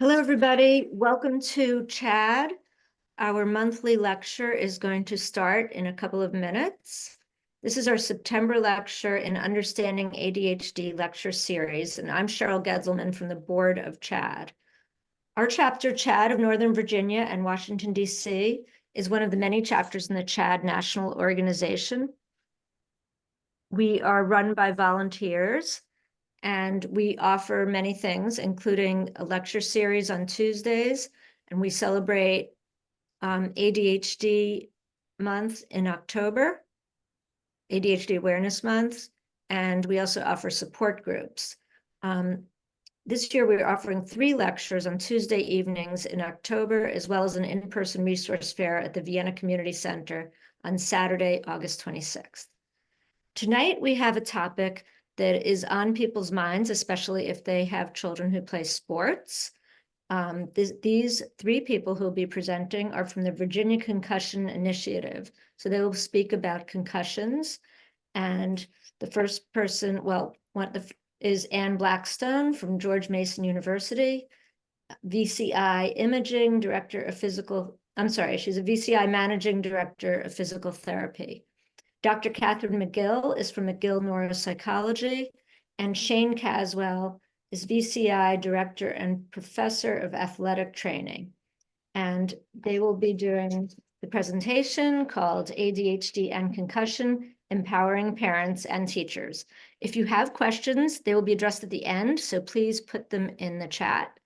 Hello, everybody. Welcome to CHAD. Our monthly lecture is going to start in a couple of minutes. This is our September lecture in Understanding ADHD lecture series, and I'm Cheryl Gedzelman from the board of CHAD. Our chapter, CHAD of Northern Virginia and Washington, D.C., is one of the many chapters in the CHAD National Organization. We are run by volunteers, and we offer many things, including a lecture series on Tuesdays, and we celebrate ADHD month in October, ADHD Awareness Month, and we also offer support groups. This year, we're offering 3 lectures on Tuesday evenings in October, as well as an in-person resource fair at the Vienna Community Center on Saturday, August 26th. Tonight, we have a topic that is on people's minds, especially if they have children who play sports. These 3 people who will be presenting are from the Virginia Concussion Initiative. So they will speak about concussions. And the first person, is Anne Blackstone from George Mason University, VCI Imaging Director of Physical, she's a VCI Managing Director of Physical Therapy. Dr. Catherine McGill is from McGill Neuropsychology, and Shane Caswell is VCI Director and Professor of Athletic Training. And they will be doing the presentation called ADHD and Concussion, Empowering Parents and Teachers. If you have questions, they will be addressed at the end, so please put them in the chat.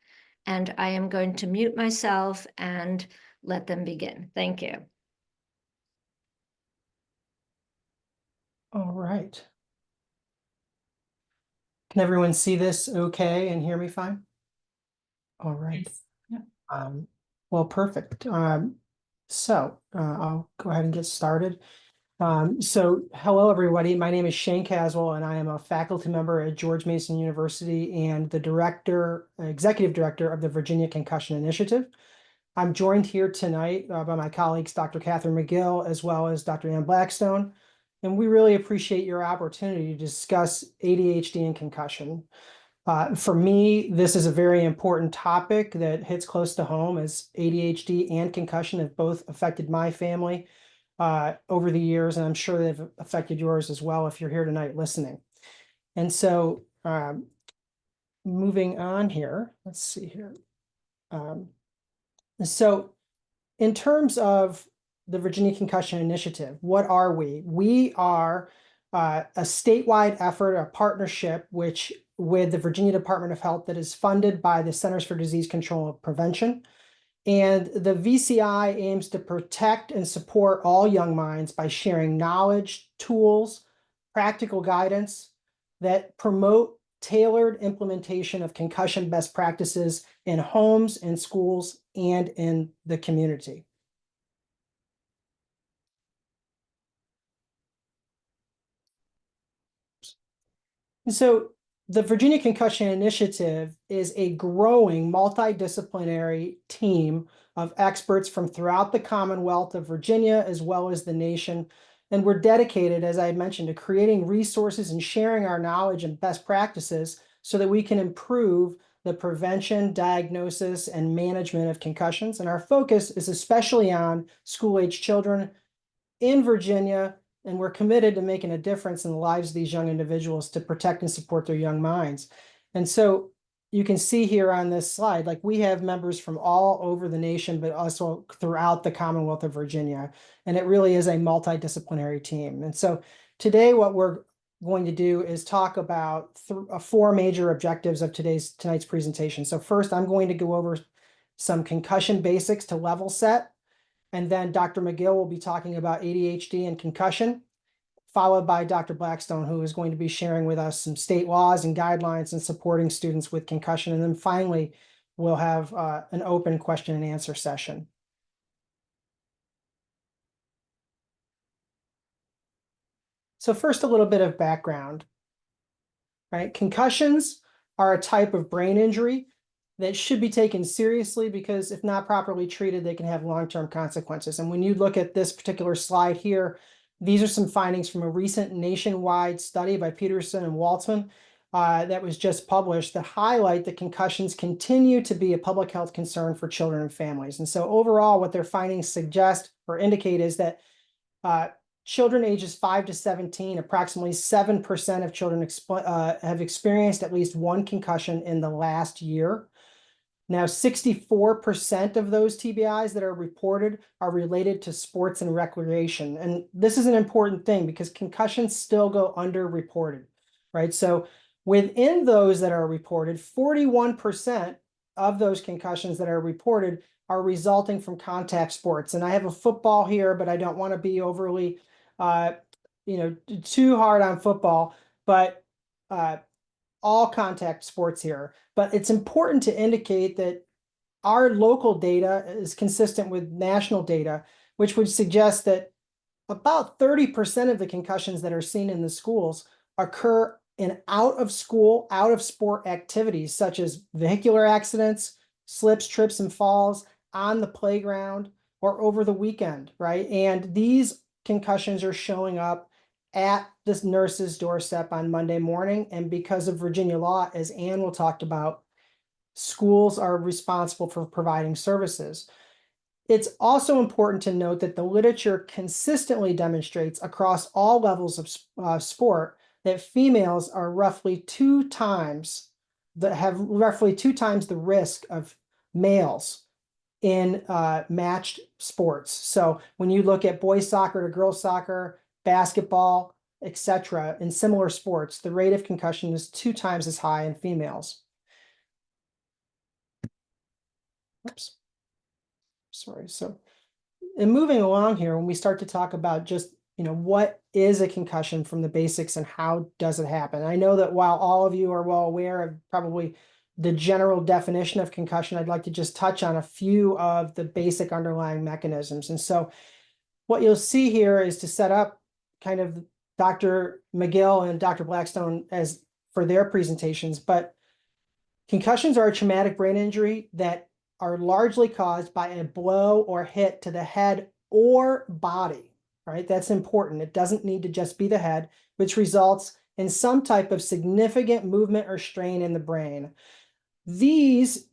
And I am going to mute myself and let them begin. Thank you. All right. Can everyone see this okay and hear me fine? All right. Yeah. Well, perfect. So I'll go ahead and get started. Hello, everybody. My name is Shane Caswell, and I am a faculty member at George Mason University and the executive director of the Virginia Concussion Initiative. I'm joined here tonight by my colleagues, Dr. Catherine McGill, as well as Dr. Anne Blackstone. And we really appreciate your opportunity to discuss ADHD and concussion. For me, this is a very important topic that hits close to home, as ADHD and concussion have both affected my family over the years, and I'm sure they've affected yours as well if you're here tonight listening. And so moving on here, let's see here. So in terms of the Virginia Concussion Initiative, what are we? We are a statewide effort, a partnership with the Virginia Department of Health that is funded by the Centers for Disease Control and Prevention. And the VCI aims to protect and support all young minds by sharing knowledge, tools, practical guidance that promote tailored implementation of concussion best practices in homes, in schools, and in the community. So the Virginia Concussion Initiative is a growing multidisciplinary team of experts from throughout the Commonwealth of Virginia, as well as the nation. And we're dedicated, as I mentioned, to creating resources and sharing our knowledge and best practices so that we can improve the prevention, diagnosis, and management of concussions. And our focus is especially on school-age children in Virginia, and we're committed to making a difference in the lives of these young individuals to protect and support their young minds. And so you can see here on this slide, like, we have members from all over the nation, but also throughout the Commonwealth of Virginia. And it really is a multidisciplinary team. And so today, what we're going to do is talk about 4 major objectives of tonight's presentation. So first, I'm going to go over some concussion basics to level set. And then Dr. McGill will be talking about ADHD and concussion, followed by Dr. Blackstone, who is going to be sharing with us some state laws and guidelines and supporting students with concussion. And then finally, we'll have an open question and answer session. So first, a little bit of background, right? Concussions are a type of brain injury that should be taken seriously, because if not properly treated, they can have long-term consequences. And when you look at this particular slide here, these are some findings from a recent nationwide study by Peterson and Waltman that was just published that highlight that concussions continue to be a public health concern for children and families. And so overall, what their findings suggest or indicate is that children ages 5 to 17, approximately 7% of children have experienced at least one concussion in the last year. Now, 64% of those TBIs that are reported are related to sports and recreation. And this is an important thing because concussions still go underreported, right? So within those that are reported, 41% of those concussions that are reported are resulting from contact sports. And I have a football here, but I don't want to be overly, too hard on football, but all contact sports here. But it's important to indicate that our local data is consistent with national data, which would suggest that about 30% of the concussions that are seen in the schools occur in out of school, out of sport activities, such as vehicular accidents, slips, trips, and falls on the playground or over the weekend, right? And these concussions are showing up at this nurse's doorstep on Monday morning. And because of Virginia law, as Anne will talk about, schools are responsible for providing services. It's also important to note that the literature consistently demonstrates across all levels of sport that females are have roughly two times the risk of males in matched sports. So when you look at boys soccer to girls soccer, basketball, etc., in similar sports, the rate of concussion is 2 times as high in females. Oops. Sorry. So, and moving along here, when we start to talk about just, what is a concussion from the basics and how does it happen? I know that while all of you are well aware of probably the general definition of concussion, I'd like to just touch on a few of the basic underlying mechanisms. And so what you'll see here is to set up kind of Dr. McGill and Dr. Blackstone as for their presentations, but concussions are a traumatic brain injury that are largely caused by a blow or hit to the head or body, right? That's important. It doesn't need to just be the head, which results in some type of significant movement or strain in the brain. These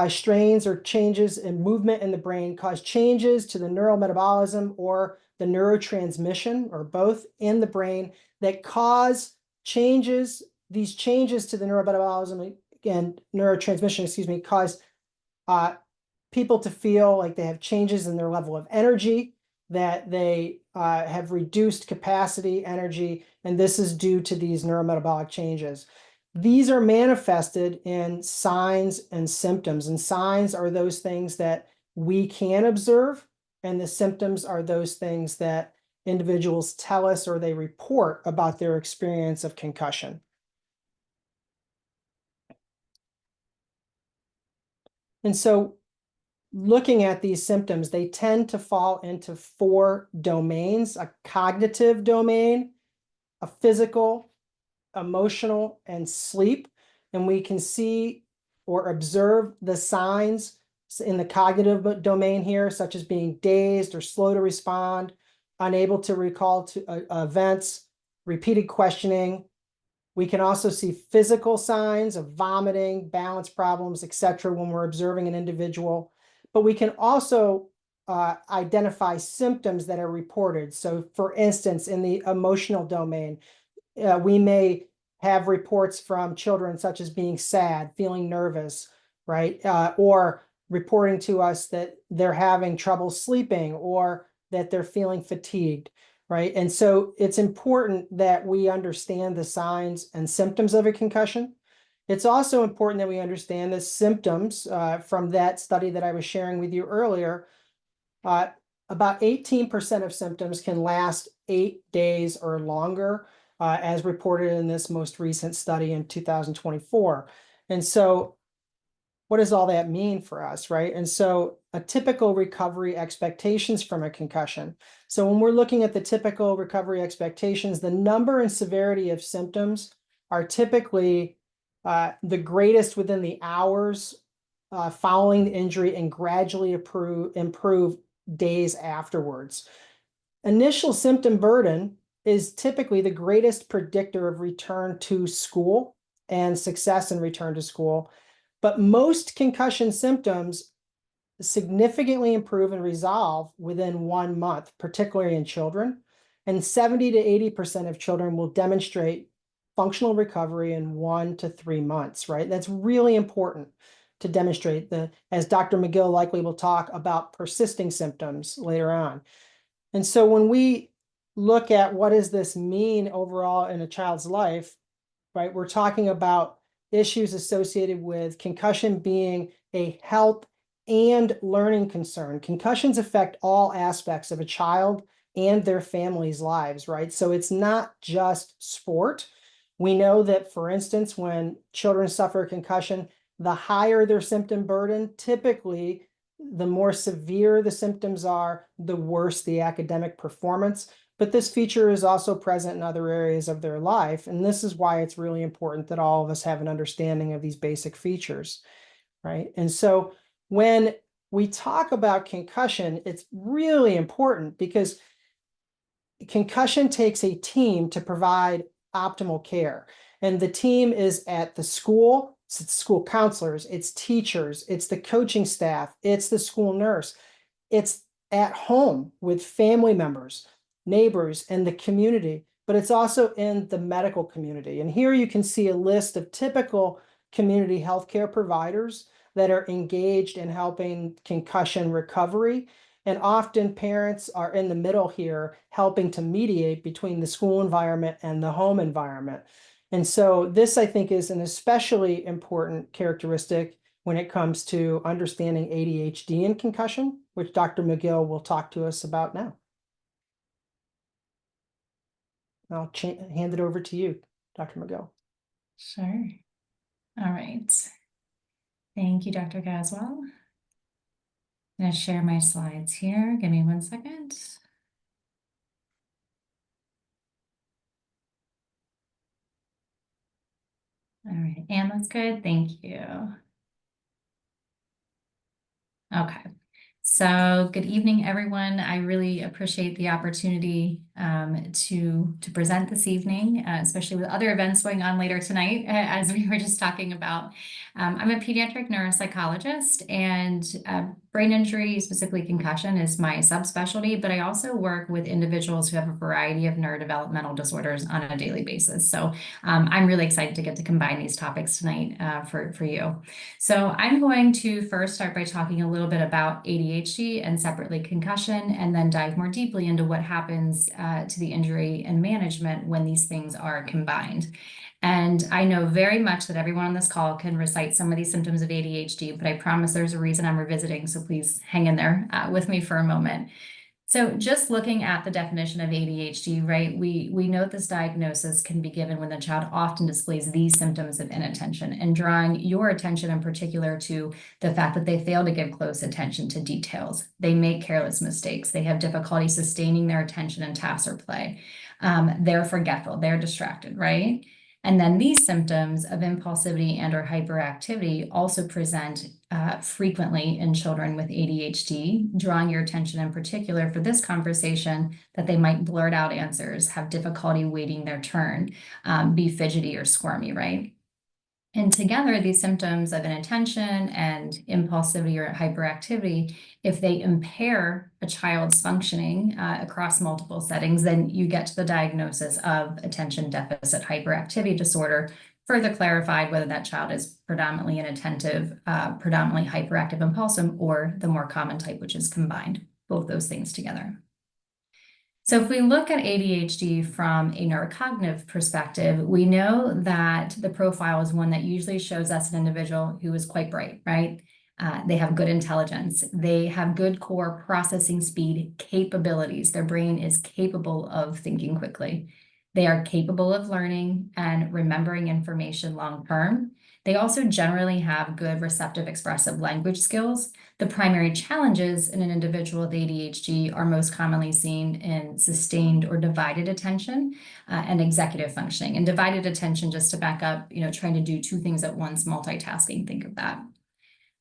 strains or changes in movement in the brain cause changes to the neural metabolism or the neurotransmission, or both, in the brain that cause changes. These changes to the neural metabolism and neurotransmission, cause people to feel like they have changes in their level of energy, that they have reduced capacity, energy, and this is due to these neurometabolic changes. These are manifested in signs and symptoms, and signs are those things that we can observe, and the symptoms are those things that individuals tell us or they report about their experience of concussion. And so looking at these symptoms, they tend to fall into 4 domains: a cognitive domain, a physical, emotional, and sleep. And we can see or observe the signs in the cognitive domain here, such as being dazed or slow to respond, unable to recall events, repeated questioning. We can also see physical signs of vomiting, balance problems, etc., when we're observing an individual. But we can also identify symptoms that are reported. So for instance, in the emotional domain, we may have reports from children such as being sad, feeling nervous, right? Or reporting to us that they're having trouble sleeping or that they're feeling fatigued, right? And so it's important that we understand the signs and symptoms of a concussion. It's also important that we understand the symptoms from that study that I was sharing with you earlier. About 18% of symptoms can last 8 days or longer, as reported in this most recent study in 2024. And so what does all that mean for us, right? And so a typical recovery expectations from a concussion. So when we're looking at the typical recovery expectations, the number and severity of symptoms are typically the greatest within the hours following the injury and gradually improve days afterwards. Initial symptom burden is typically the greatest predictor of return to school and success in return to school. But most concussion symptoms significantly improve and resolve within 1 month, particularly in children. And 70 to 80% of children will demonstrate functional recovery in 1 to 3 months, right? That's really important to demonstrate as Dr. McGill likely will talk about persisting symptoms later on. And so when we look at what does this mean overall in a child's life, right, we're talking about issues associated with concussion being a health and learning concern. Concussions affect all aspects of a child and their family's lives, right? So it's not just sport. We know that, for instance, when children suffer a concussion, the higher their symptom burden, typically the more severe the symptoms are, the worse the academic performance. But this feature is also present in other areas of their life. And this is why it's really important that all of us have an understanding of these basic features, right? And so when we talk about concussion, it's really important because concussion takes a team to provide optimal care. And the team is at the school, it's school counselors, it's teachers, it's the coaching staff, it's the school nurse, it's at home with family members, neighbors, and the community, but it's also in the medical community. And here you can see a list of typical community healthcare providers that are engaged in helping concussion recovery. And often parents are in the middle here, helping to mediate between the school environment and the home environment. And so this, I think, is an especially important characteristic when it comes to understanding ADHD and concussion, which Dr. McGill will talk to us about now. I'll hand it over to you, Dr. McGill. Sure. All right. Thank you, Dr. Caswell. I'm going to share my slides here. Give me 1 second. All right, and that's good. Thank you. Okay. So good evening, everyone. I really appreciate the opportunity to present this evening, especially with other events going on later tonight, as we were just talking about. I'm a pediatric neuropsychologist, and brain injury, specifically concussion, is my subspecialty, but I also work with individuals who have a variety of neurodevelopmental disorders on a daily basis. So I'm really excited to get to combine these topics tonight for you. So I'm going to first start by talking a little bit about ADHD and separately concussion, and then dive more deeply into what happens to the injury and management when these things are combined. And I know very much that everyone on this call can recite some of these symptoms of ADHD, but I promise there's a reason I'm revisiting, so please hang in there with me for a moment. So just looking at the definition of ADHD, right, we note this diagnosis can be given when the child often displays these symptoms of inattention, and drawing your attention in particular to the fact that they fail to give close attention to details. They make careless mistakes. They have difficulty sustaining their attention in tasks or play. They're forgetful. They're distracted, right? And then these symptoms of impulsivity and or hyperactivity also present frequently in children with ADHD, drawing your attention in particular for this conversation that they might blurt out answers, have difficulty waiting their turn, be fidgety or squirmy, right? And together, these symptoms of inattention and impulsivity or hyperactivity, if they impair a child's functioning across multiple settings, then you get to the diagnosis of attention deficit hyperactivity disorder, further clarified whether that child is predominantly inattentive, predominantly hyperactive impulsive, or the more common type, which is combined, both those things together. So if we look at ADHD from a neurocognitive perspective, we know that the profile is one that usually shows us an individual who is quite bright, right? They have good intelligence. They have good core processing speed capabilities. Their brain is capable of thinking quickly. They are capable of learning and remembering information long term. They also generally have good receptive expressive language skills. The primary challenges in an individual with ADHD are most commonly seen in sustained or divided attention and executive functioning. And divided attention, just to back up, trying to do two things at once, multitasking, think of that.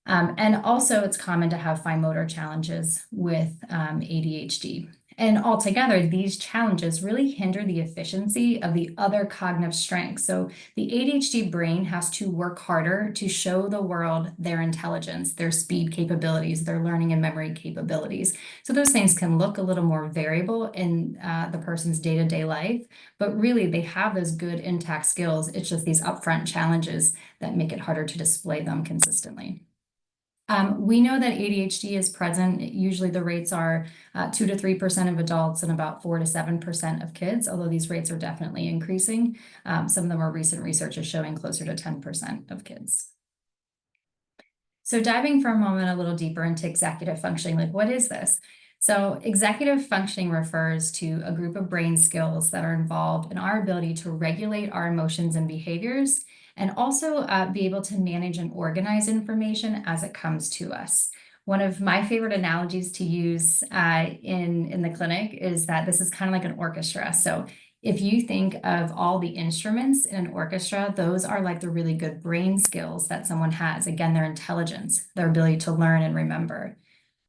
And also it's common to have fine motor challenges with ADHD. And altogether, these challenges really hinder the efficiency of the other cognitive strengths. So the ADHD brain has to work harder to show the world their intelligence, their speed capabilities, their learning and memory capabilities. So those things can look a little more variable in the person's day-to-day life, but really they have those good intact skills. It's just these upfront challenges that make it harder to display them consistently. We know that ADHD is present. Usually the rates are 2 to 3% of adults and about 4 to 7% of kids, although these rates are definitely increasing. Some of the more recent research is showing closer to 10% of kids. So diving for a moment a little deeper into executive functioning, like what is this? So executive functioning refers to a group of brain skills that are involved in our ability to regulate our emotions and behaviors, and also be able to manage and organize information as it comes to us. One of my favorite analogies to use in the clinic is that this is kind of like an orchestra. So if you think of all the instruments in an orchestra, those are like the really good brain skills that someone has. Again, their intelligence, their ability to learn and remember.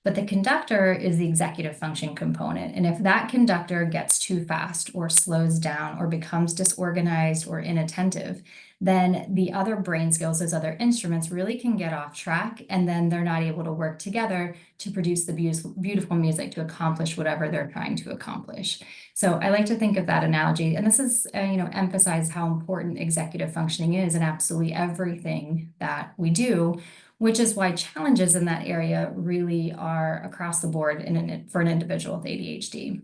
But the conductor is the executive function component. And if that conductor gets too fast or slows down or becomes disorganized or inattentive, then the other brain skills, those other instruments really can get off track, and then they're not able to work together to produce the beautiful music to accomplish whatever they're trying to accomplish. So I like to think of that analogy, and this is, emphasize how important executive functioning is in absolutely everything that we do, which is why challenges in that area really are across the board for an individual with ADHD.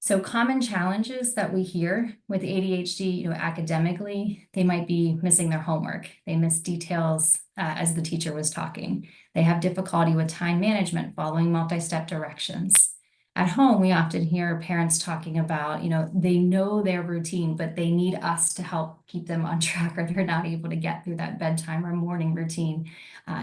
So common challenges that we hear with ADHD, academically, they might be missing their homework. They miss details as the teacher was talking. They have difficulty with time management, following multi-step directions. At home, we often hear parents talking about, they know their routine, but they need us to help keep them on track, or they're not able to get through that bedtime or morning routine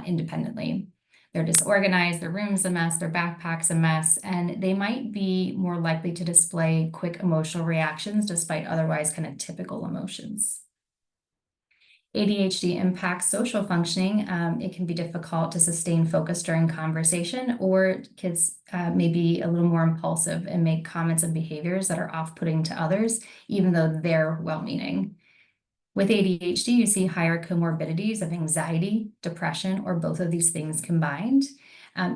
independently. They're disorganized, their room's a mess, their backpack's a mess, and they might be more likely to display quick emotional reactions despite otherwise kind of typical emotions. ADHD impacts social functioning. It can be difficult to sustain focus during conversation, or kids may be a little more impulsive and make comments and behaviors that are off-putting to others, even though they're well-meaning. With ADHD, you see higher comorbidities of anxiety, depression, or both of these things combined.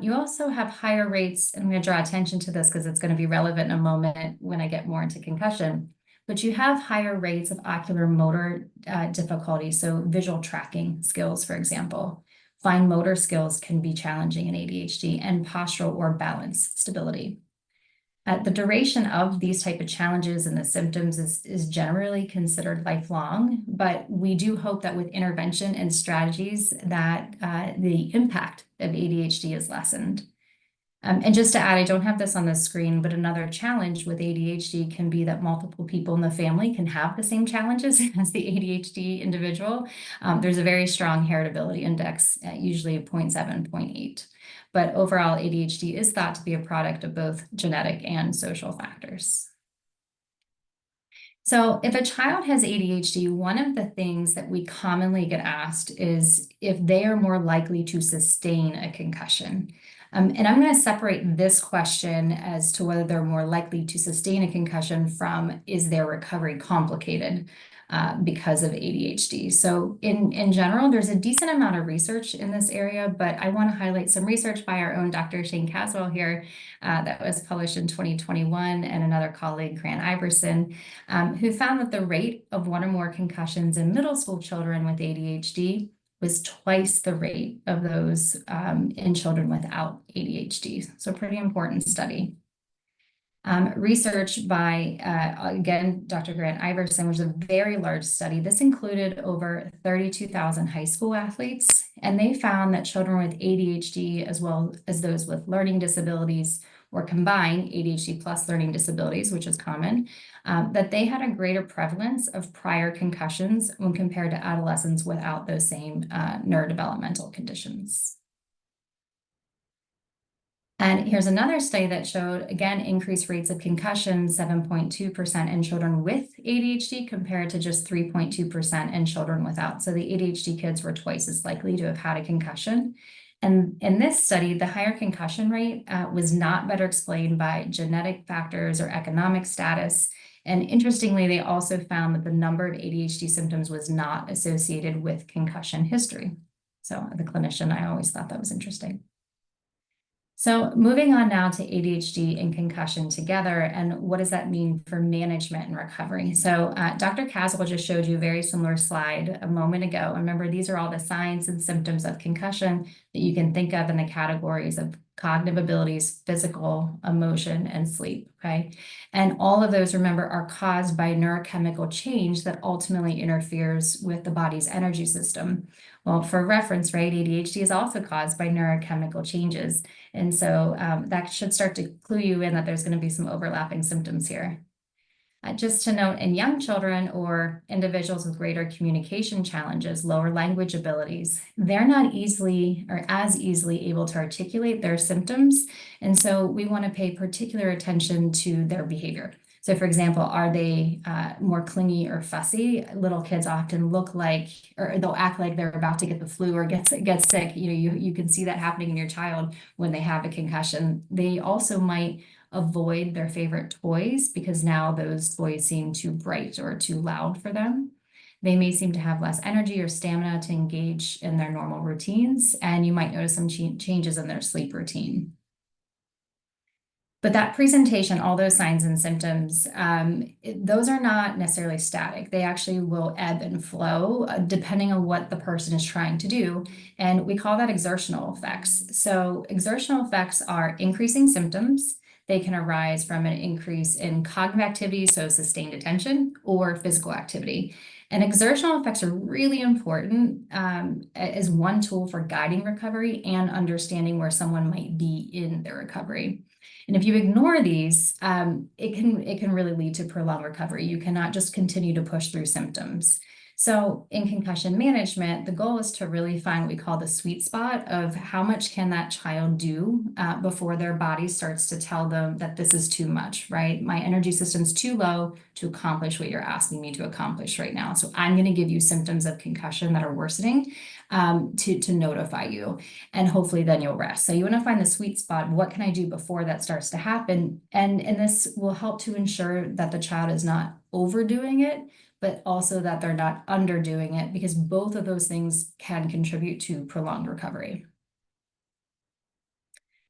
You also have higher rates, and I'm going to draw attention to this because it's going to be relevant in a moment when I get more into concussion, but you have higher rates of ocular motor difficulty, so visual tracking skills, for example. Fine motor skills can be challenging in ADHD, and postural or balance stability. The duration of these type of challenges and the symptoms is generally considered lifelong, but we do hope that with intervention and strategies that the impact of ADHD is lessened. And just to add, I don't have this on the screen, but another challenge with ADHD can be that multiple people in the family can have the same challenges as the ADHD individual. There's a very strong heritability index, usually 0.7, 0.8. But overall, ADHD is thought to be a product of both genetic and social factors. So if a child has ADHD, one of the things that we commonly get asked is if they are more likely to sustain a concussion. And I'm going to separate this question as to whether they're more likely to sustain a concussion from is their recovery complicated because of ADHD. So in general, there's a decent amount of research in this area, but I want to highlight some research by our own Dr. Shane Caswell here that was published in 2021, and another colleague, Grant Iverson, who found that the rate of one or more concussions in middle school children with ADHD was twice the rate of those in children without ADHD. So pretty important study. Research by, again, Dr. Grant Iverson, was a very large study. This included over 32,000 high school athletes, and they found that children with ADHD, as well as those with learning disabilities, or combined ADHD plus learning disabilities, which is common, that they had a greater prevalence of prior concussions when compared to adolescents without those same neurodevelopmental conditions. And here's another study that showed, again, increased rates of concussion, 7.2% in children with ADHD compared to just 3.2% in children without. So the ADHD kids were twice as likely to have had a concussion. And in this study, the higher concussion rate was not better explained by genetic factors or economic status. And interestingly, they also found that the number of ADHD symptoms was not associated with concussion history. So as a clinician, I always thought that was interesting. So moving on now to ADHD and concussion together, and what does that mean for management and recovery? So Dr. Caswell just showed you a very similar slide a moment ago. Remember, these are all the signs and symptoms of concussion that you can think of in the categories of cognitive abilities, physical, emotion, and sleep, okay? And all of those, remember, are caused by neurochemical change that ultimately interferes with the body's energy system. Well, for reference, right, ADHD is also caused by neurochemical changes. And so that should start to clue you in that there's going to be some overlapping symptoms here. Just to note, in young children or individuals with greater communication challenges, lower language abilities, they're not easily or as easily able to articulate their symptoms. And so we want to pay particular attention to their behavior. So for example, are they more clingy or fussy? Little kids often look like, or they'll act like they're about to get the flu or get sick. You can see that happening in your child when they have a concussion. They also might avoid their favorite toys because now those toys seem too bright or too loud for them. They may seem to have less energy or stamina to engage in their normal routines, and you might notice some changes in their sleep routine. But that presentation, all those signs and symptoms, those are not necessarily static. They actually will ebb and flow depending on what the person is trying to do. And we call that exertional effects. So exertional effects are increasing symptoms. They can arise from an increase in cognitive activity, so sustained attention, or physical activity. And exertional effects are really important as one tool for guiding recovery and understanding where someone might be in their recovery. And if you ignore these, it can really lead to prolonged recovery. You cannot just continue to push through symptoms. So in concussion management, the goal is to really find what we call the sweet spot of how much can that child do before their body starts to tell them that this is too much, right? My energy system's too low to accomplish what you're asking me to accomplish right now. So I'm going to give you symptoms of concussion that are worsening to notify you, and hopefully then you'll rest. So you want to find the sweet spot. What can I do before that starts to happen? And this will help to ensure that the child is not overdoing it, but also that they're not underdoing it, because both of those things can contribute to prolonged recovery.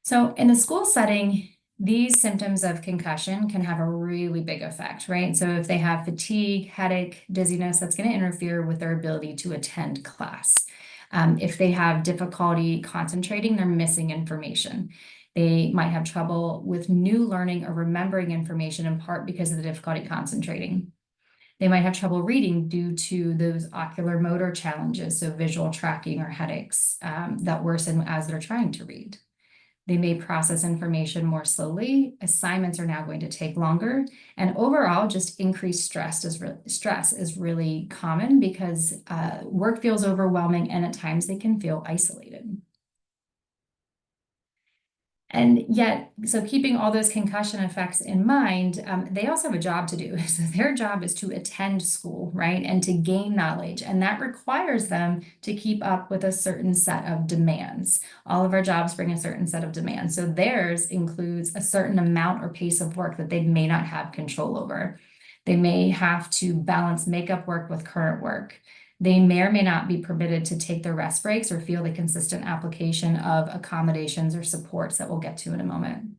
So in the school setting, these symptoms of concussion can have a really big effect, right? So if they have fatigue, headache, dizziness, that's going to interfere with their ability to attend class. If they have difficulty concentrating, they're missing information. They might have trouble with new learning or remembering information, in part because of the difficulty concentrating. They might have trouble reading due to those ocular motor challenges, so visual tracking or headaches that worsen as they're trying to read. They may process information more slowly. Assignments are now going to take longer. And overall, just increased stress is really common because work feels overwhelming, and at times they can feel isolated. And yet, so keeping all those concussion effects in mind, they also have a job to do. So their job is to attend school, right? And to gain knowledge. And that requires them to keep up with a certain set of demands. All of our jobs bring a certain set of demands. So theirs includes a certain amount or pace of work that they may not have control over. They may have to balance makeup work with current work. They may or may not be permitted to take their rest breaks or feel the consistent application of accommodations or supports that we'll get to in a moment.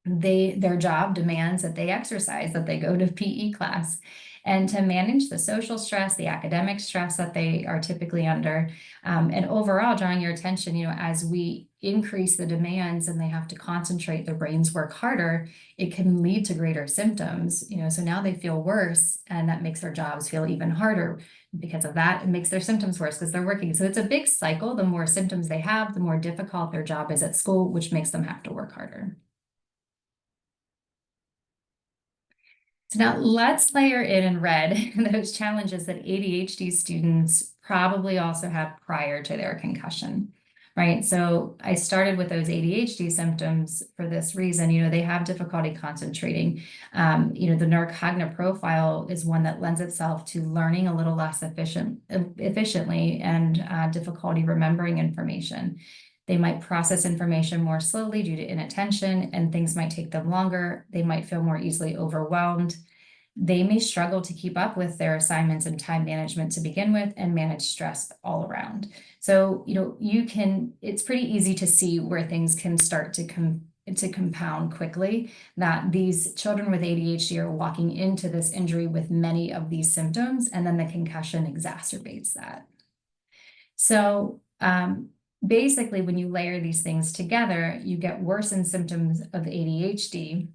Their job demands that they exercise, that they go to PE class, and to manage the social stress, the academic stress that they are typically under. And overall, drawing your attention, as we increase the demands and they have to concentrate, their brains work harder, it can lead to greater symptoms, so now they feel worse, and that makes their jobs feel even harder. Because of that, it makes their symptoms worse because they're working. So it's a big cycle. The more symptoms they have, the more difficult their job is at school, which makes them have to work harder. So now let's layer in red those challenges that ADHD students probably also have prior to their concussion, right? So I started with those ADHD symptoms for this reason. They have difficulty concentrating. The neurocognitive profile is one that lends itself to learning a little less efficiently and difficulty remembering information. They might process information more slowly due to inattention, and things might take them longer. They might feel more easily overwhelmed. They may struggle to keep up with their assignments and time management to begin with, and manage stress all around. So, it's pretty easy to see where things can start to compound quickly, that these children with ADHD are walking into this injury with many of these symptoms, and then the concussion exacerbates that. So, basically, when you layer these things together, you get worsened symptoms of ADHD.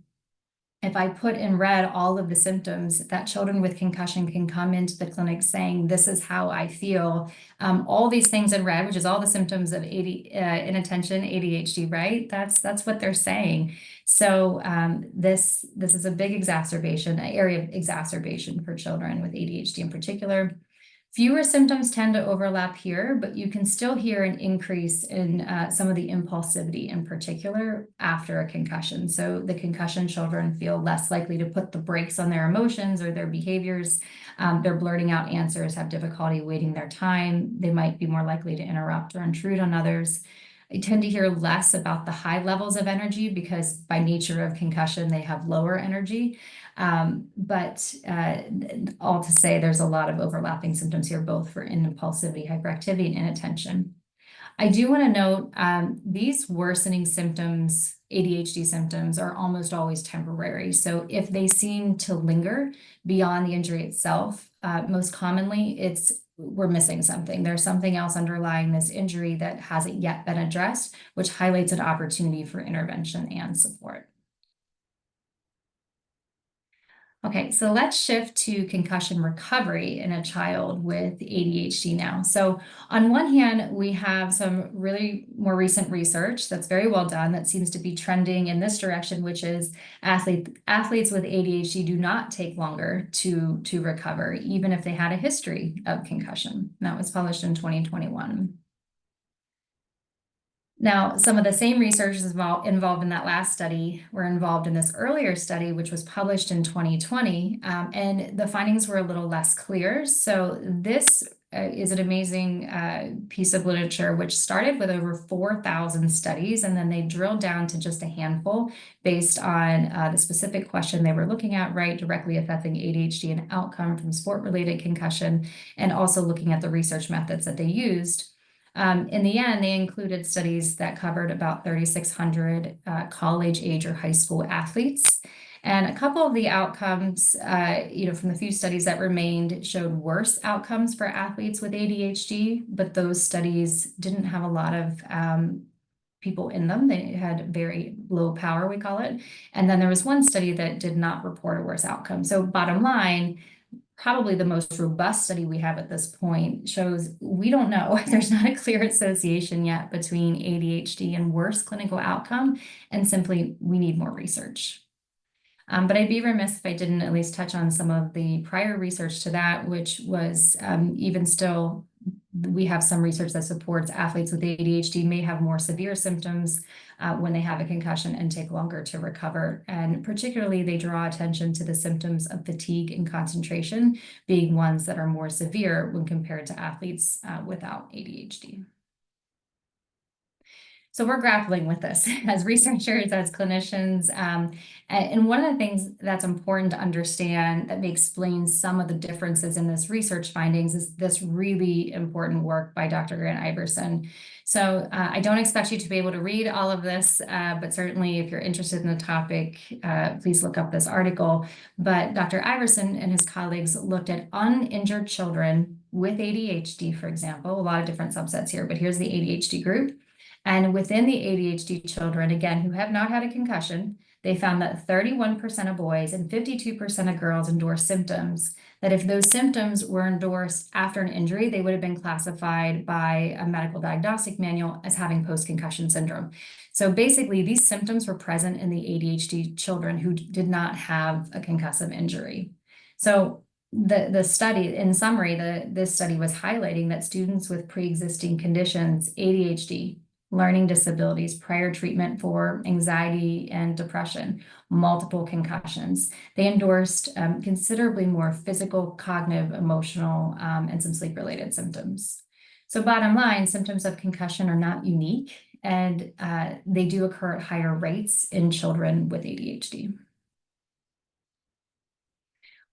If I put in red all of the symptoms that children with concussion can come into the clinic saying, this is how I feel, all these things in red, which is all the symptoms of inattention, ADHD, right? That's what they're saying. So this is a big exacerbation, an area of exacerbation for children with ADHD in particular. Fewer symptoms tend to overlap here, but you can still hear an increase in some of the impulsivity in particular after a concussion. So the concussion children feel less likely to put the brakes on their emotions or their behaviors. They're blurting out answers, have difficulty waiting their time. They might be more likely to interrupt or intrude on others. I tend to hear less about the high levels of energy because by nature of concussion, they have lower energy. But all to say, there's a lot of overlapping symptoms here, both for impulsivity, hyperactivity, and inattention. I do want to note these worsening symptoms, ADHD symptoms, are almost always temporary. So if they seem to linger beyond the injury itself, most commonly we're missing something. There's something else underlying this injury that hasn't yet been addressed, which highlights an opportunity for intervention and support. Okay, so let's shift to concussion recovery in a child with ADHD now. So on one hand, we have some really more recent research that's very well done that seems to be trending in this direction, which is athletes with ADHD do not take longer to recover, even if they had a history of concussion. That was published in 2021. Now, some of the same researchers involved in that last study were involved in this earlier study, which was published in 2020, and the findings were a little less clear. So this is an amazing piece of literature, which started with over 4,000 studies, and then they drilled down to just a handful based on the specific question they were looking at, right, directly affecting ADHD and outcome from sport-related concussion, and also looking at the research methods that they used. In the end, they included studies that covered about 3,600 college age or high school athletes. And a couple of the outcomes, from the few studies that remained, showed worse outcomes for athletes with ADHD, but those studies didn't have a lot of people in them. They had very low power, we call it. And then there was one study that did not report a worse outcome. So bottom line, probably the most robust study we have at this point shows we don't know. There's not a clear association yet between ADHD and worse clinical outcome, and simply we need more research. But I'd be remiss if I didn't at least touch on some of the prior research to that, which was even still, we have some research that supports athletes with ADHD may have more severe symptoms when they have a concussion and take longer to recover. And particularly, they draw attention to the symptoms of fatigue and concentration being ones that are more severe when compared to athletes without ADHD. So we're grappling with this as researchers, as clinicians. And one of the things that's important to understand that may explain some of the differences in this research findings is this really important work by Dr. Grant Iverson. So I don't expect you to be able to read all of this, but certainly if you're interested in the topic, please look up this article. But Dr. Iverson and his colleagues looked at uninjured children with ADHD, for example, a lot of different subsets here, but here's the ADHD group. And within the ADHD children, again, who have not had a concussion, they found that 31% of boys and 52% of girls endorsed symptoms, that if those symptoms were endorsed after an injury, they would have been classified by a medical diagnostic manual as having post-concussion syndrome. So basically, these symptoms were present in the ADHD children who did not have a concussive injury. So the study, in summary, this study was highlighting that students with pre-existing conditions, ADHD, learning disabilities, prior treatment for anxiety and depression, multiple concussions. They endorsed considerably more physical, cognitive, emotional, and some sleep-related symptoms. So bottom line, symptoms of concussion are not unique and they do occur at higher rates in children with ADHD.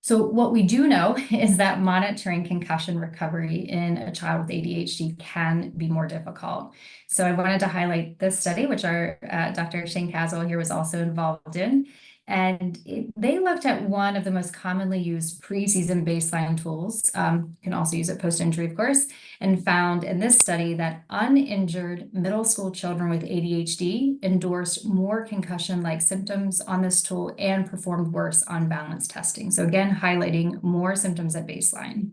So what we do know is that monitoring concussion recovery in a child with ADHD can be more difficult. So I wanted to highlight this study, which our Dr. Shane Caswell here was also involved in. And they looked at one of the most commonly used preseason baseline tools, can also use it post-injury, of course, and found in this study that uninjured middle school children with ADHD endorsed more concussion-like symptoms on this tool and performed worse on balance testing. So again, highlighting more symptoms at baseline.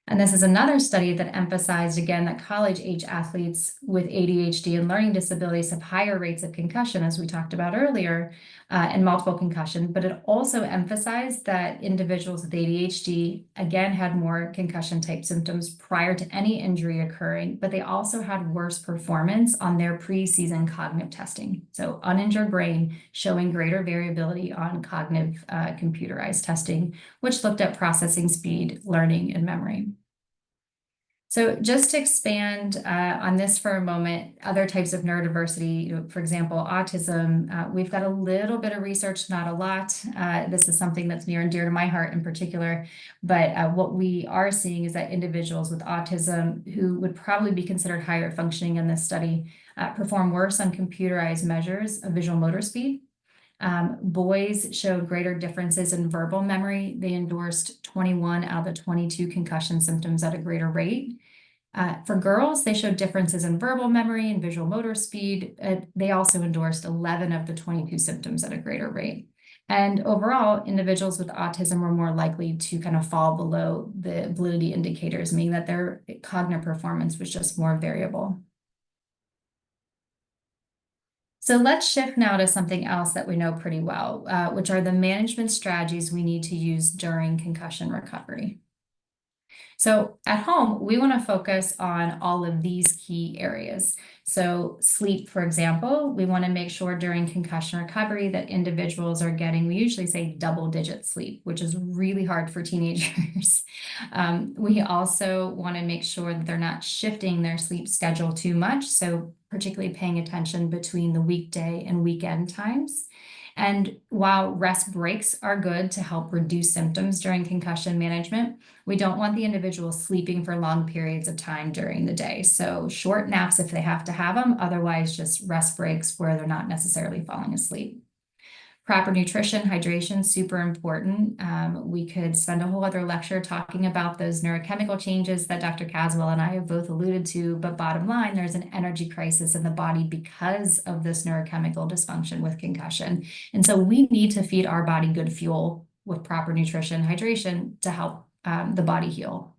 And this is another study that emphasized, again, that college-age athletes with ADHD and learning disabilities have higher rates of concussion, as we talked about earlier, and multiple concussion. But it also emphasized that individuals with ADHD, again, had more concussion-type symptoms prior to any injury occurring, but they also had worse performance on their preseason cognitive testing. So uninjured brain showing greater variability on cognitive computerized testing, which looked at processing speed, learning, and memory. So just to expand on this for a moment, other types of neurodiversity, for example, autism, we've got a little bit of research, not a lot. This is something that's near and dear to my heart in particular. But what we are seeing is that individuals with autism who would probably be considered higher functioning in this study perform worse on computerized measures of visual motor speed. Boys showed greater differences in verbal memory. They endorsed 21 out of the 22 concussion symptoms at a greater rate. For girls, they showed differences in verbal memory and visual motor speed. They also endorsed 11 of the 22 symptoms at a greater rate. And overall, individuals with autism were more likely to kind of fall below the validity indicators, meaning that their cognitive performance was just more variable. So let's shift now to something else that we know pretty well, which are the management strategies we need to use during concussion recovery. So at home, we want to focus on all of these key areas. So sleep, for example, we want to make sure during concussion recovery that individuals are getting, we usually say double-digit sleep, which is really hard for teenagers. We also want to make sure that they're not shifting their sleep schedule too much. So particularly paying attention between the weekday and weekend times. And while rest breaks are good to help reduce symptoms during concussion management, we don't want the individual sleeping for long periods of time during the day. So short naps if they have to have them, otherwise just rest breaks where they're not necessarily falling asleep. Proper nutrition, hydration, super important. We could spend a whole other lecture talking about those neurochemical changes that Dr. Caswell and I have both alluded to, but bottom line, there's an energy crisis in the body because of this neurochemical dysfunction with concussion. And so we need to feed our body good fuel with proper nutrition, hydration to help the body heal.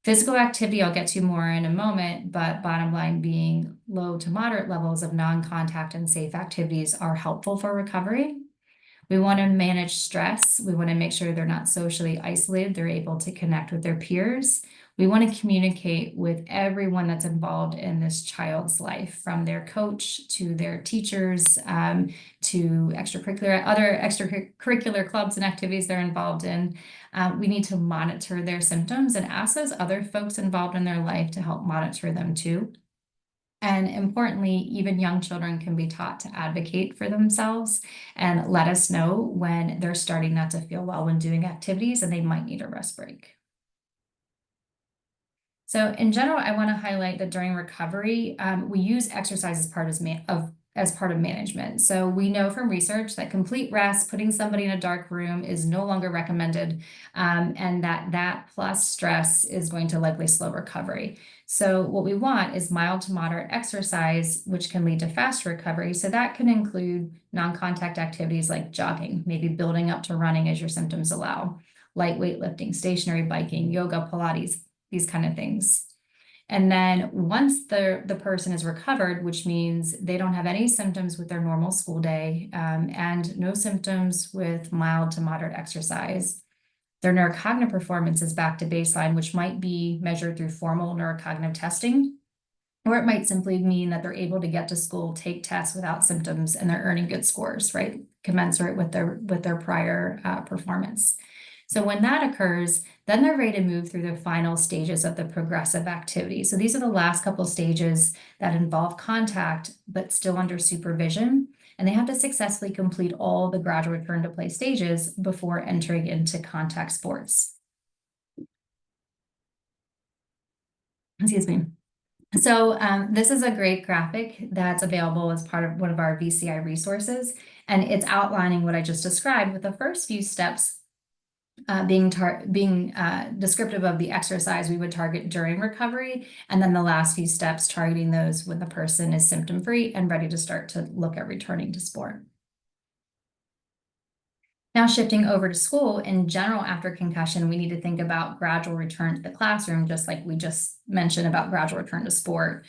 Physical activity, I'll get to more in a moment, but bottom line being low to moderate levels of non-contact and safe activities are helpful for recovery. We want to manage stress. We want to make sure they're not socially isolated. They're able to connect with their peers. We want to communicate with everyone that's involved in this child's life, from their coach to their teachers, to other extracurricular clubs and activities they're involved in. We need to monitor their symptoms and ask those other folks involved in their life to help monitor them too. And importantly, even young children can be taught to advocate for themselves and let us know when they're starting not to feel well when doing activities and they might need a rest break. So in general, I want to highlight that during recovery, we use exercise as part of management. So we know from research that complete rest, putting somebody in a dark room is no longer recommended, and that plus stress is going to likely slow recovery. So what we want is mild to moderate exercise, which can lead to faster recovery. So that can include non-contact activities like jogging, maybe building up to running as your symptoms allow, light weightlifting, stationary biking, yoga, Pilates, these kind of things. And then once the person is recovered, which means they don't have any symptoms with their normal school day, and no symptoms with mild to moderate exercise, their neurocognitive performance is back to baseline, which might be measured through formal neurocognitive testing, or it might simply mean that they're able to get to school, take tests without symptoms, and they're earning good scores, right? Commensurate with their prior performance. So when that occurs, Then they're ready to move through the final stages of the progressive activity. So these are the last couple stages that involve contact, but still under supervision. And they have to successfully complete all the gradual return to play stages before entering into contact sports. Excuse me. So this is a great graphic that's available as part of one of our VCI resources, and it's outlining what I just described, with the first few steps being descriptive of the exercise we would target during recovery, and then the last few steps targeting those when the person is symptom-free and ready to start to look at returning to sport. Now shifting over to school, in general, after concussion, we need to think about gradual return to the classroom, just like we just mentioned about gradual return to sport,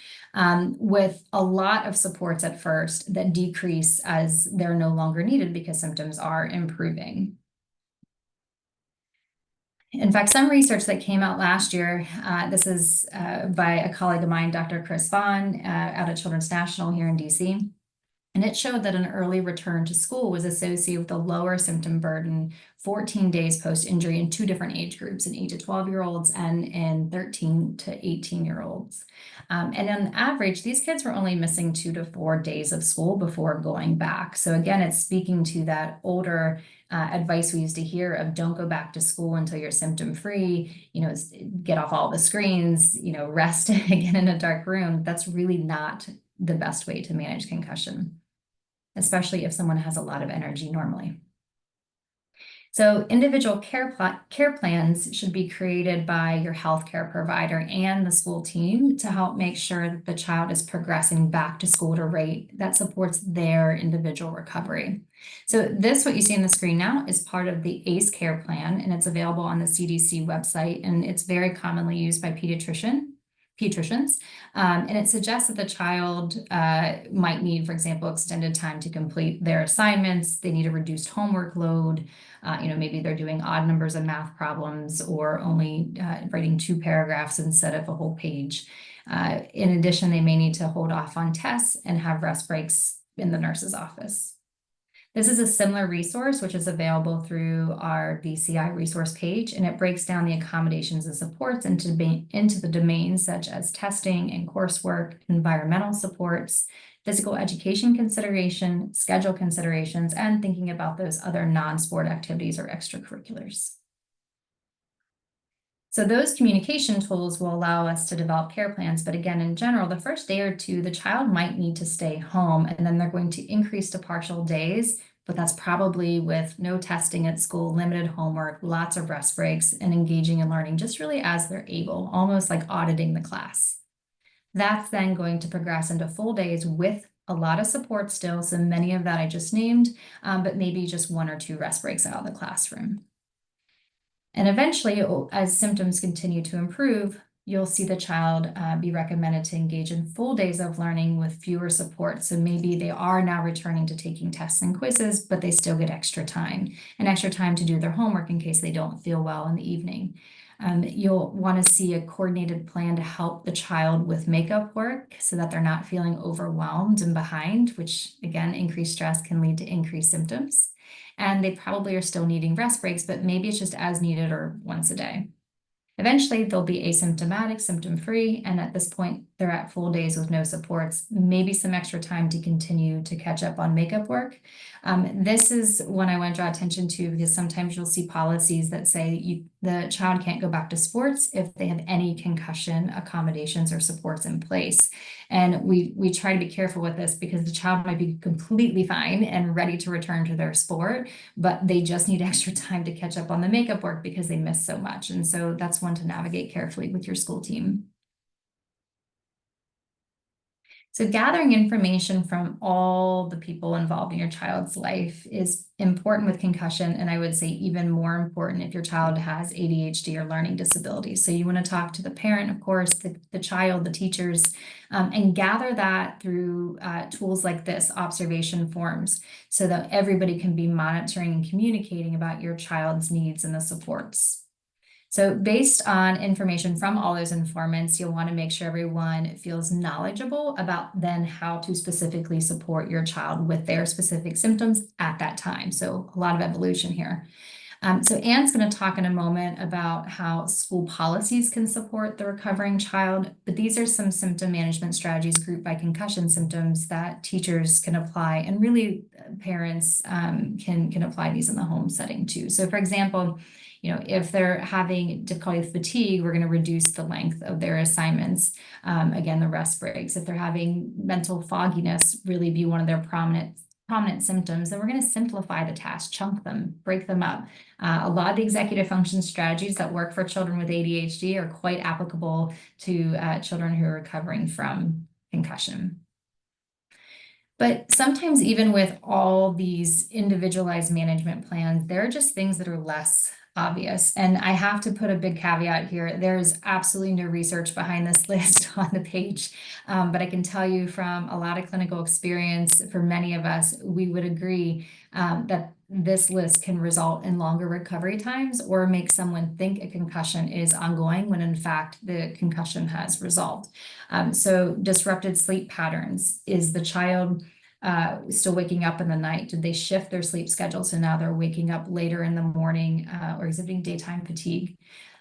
with a lot of supports at first that decrease as they're no longer needed because symptoms are improving. In fact, some research that came out last year, this is by a colleague of mine, Dr. Chris Vaughn, out of Children's National here in DC. And it showed that an early return to school was associated with a lower symptom burden 14 days post-injury in two different age groups, in 8 to 12-year-olds and in 13 to 18-year-olds. And on average, these kids were only missing 2 to 4 days of school before going back. So again, it's speaking to that older advice we used to hear of don't go back to school until you're symptom-free, get off all the screens, rest again in a dark room. That's really not the best way to manage concussion, especially if someone has a lot of energy normally. So individual care plans should be created by your healthcare provider and the school team to help make sure that the child is progressing back to school at a rate that supports their individual recovery. So this, what you see on the screen now, is part of the ACE care plan, and it's available on the CDC website, and it's very commonly used by pediatricians. And it suggests that the child might need, for example, extended time to complete their assignments. They need a reduced homework load. Maybe they're doing odd numbers of math problems or only writing 2 paragraphs instead of a whole page. In addition, they may need to hold off on tests and have rest breaks in the nurse's office. This is a similar resource, which is available through our VCI resource page, and it breaks down the accommodations and supports into the domains such as testing and coursework, environmental supports, physical education consideration, schedule considerations, and thinking about those other non-sport activities or extracurriculars. So those communication tools will allow us to develop care plans. But again, in general, the first day or two, the child might need to stay home, and then they're going to increase to partial days, but that's probably with no testing at school, limited homework, lots of rest breaks, and engaging in learning just really as they're able, almost like auditing the class. That's then going to progress into full days with a lot of support still, so many of that I just named, but maybe just 1 or 2 rest breaks out of the classroom. And eventually, as symptoms continue to improve, you'll see the child be recommended to engage in full days of learning with fewer supports. So maybe they are now returning to taking tests and quizzes, but they still get extra time to do their homework in case they don't feel well in the evening. You'll want to see a coordinated plan to help the child with makeup work so that they're not feeling overwhelmed and behind, which again, increased stress can lead to increased symptoms. And they probably are still needing rest breaks, but maybe it's just as needed or once a day. Eventually, they'll be asymptomatic, symptom-free, and at this point, they're at full days with no supports, maybe some extra time to continue to catch up on makeup work. This is one I want to draw attention to because sometimes you'll see policies that say the child can't go back to sports if they have any concussion accommodations or supports in place. And we try to be careful with this because the child might be completely fine and ready to return to their sport, but they just need extra time to catch up on the makeup work because they miss so much. And so that's one to navigate carefully with your school team. So gathering information from all the people involved in your child's life is important with concussion, and I would say even more important if your child has ADHD or learning disabilities. So you want to talk to the parent, of course, the child, the teachers, and gather that through tools like this, observation forms, so that everybody can be monitoring and communicating about your child's needs and the supports. So based on information from all those informants, you'll want to make sure everyone feels knowledgeable about then how to specifically support your child with their specific symptoms at that time. So a lot of evolution here. So Anne's going to talk in a moment about how school policies can support the recovering child, but these are some symptom management strategies grouped by concussion symptoms that teachers can apply, and really parents can apply these in the home setting too. So for example, if they're having difficulty with fatigue, we're going to reduce the length of their assignments. Again, the rest breaks. If they're having mental fogginess, really be one of their prominent symptoms, then we're going to simplify the task, chunk them, break them up. A lot of the executive function strategies that work for children with ADHD are quite applicable to children who are recovering from concussion. But sometimes even with all these individualized management plans, there are just things that are less obvious. And I have to put a big caveat here. There's absolutely no research behind this list on the page. But I can tell you from a lot of clinical experience, for many of us, we would agree that this list can result in longer recovery times or make someone think a concussion is ongoing when in fact the concussion has resolved. So disrupted sleep patterns. Is the child still waking up in the night? Did they shift their sleep schedule so now they're waking up later in the morning or exhibiting daytime fatigue?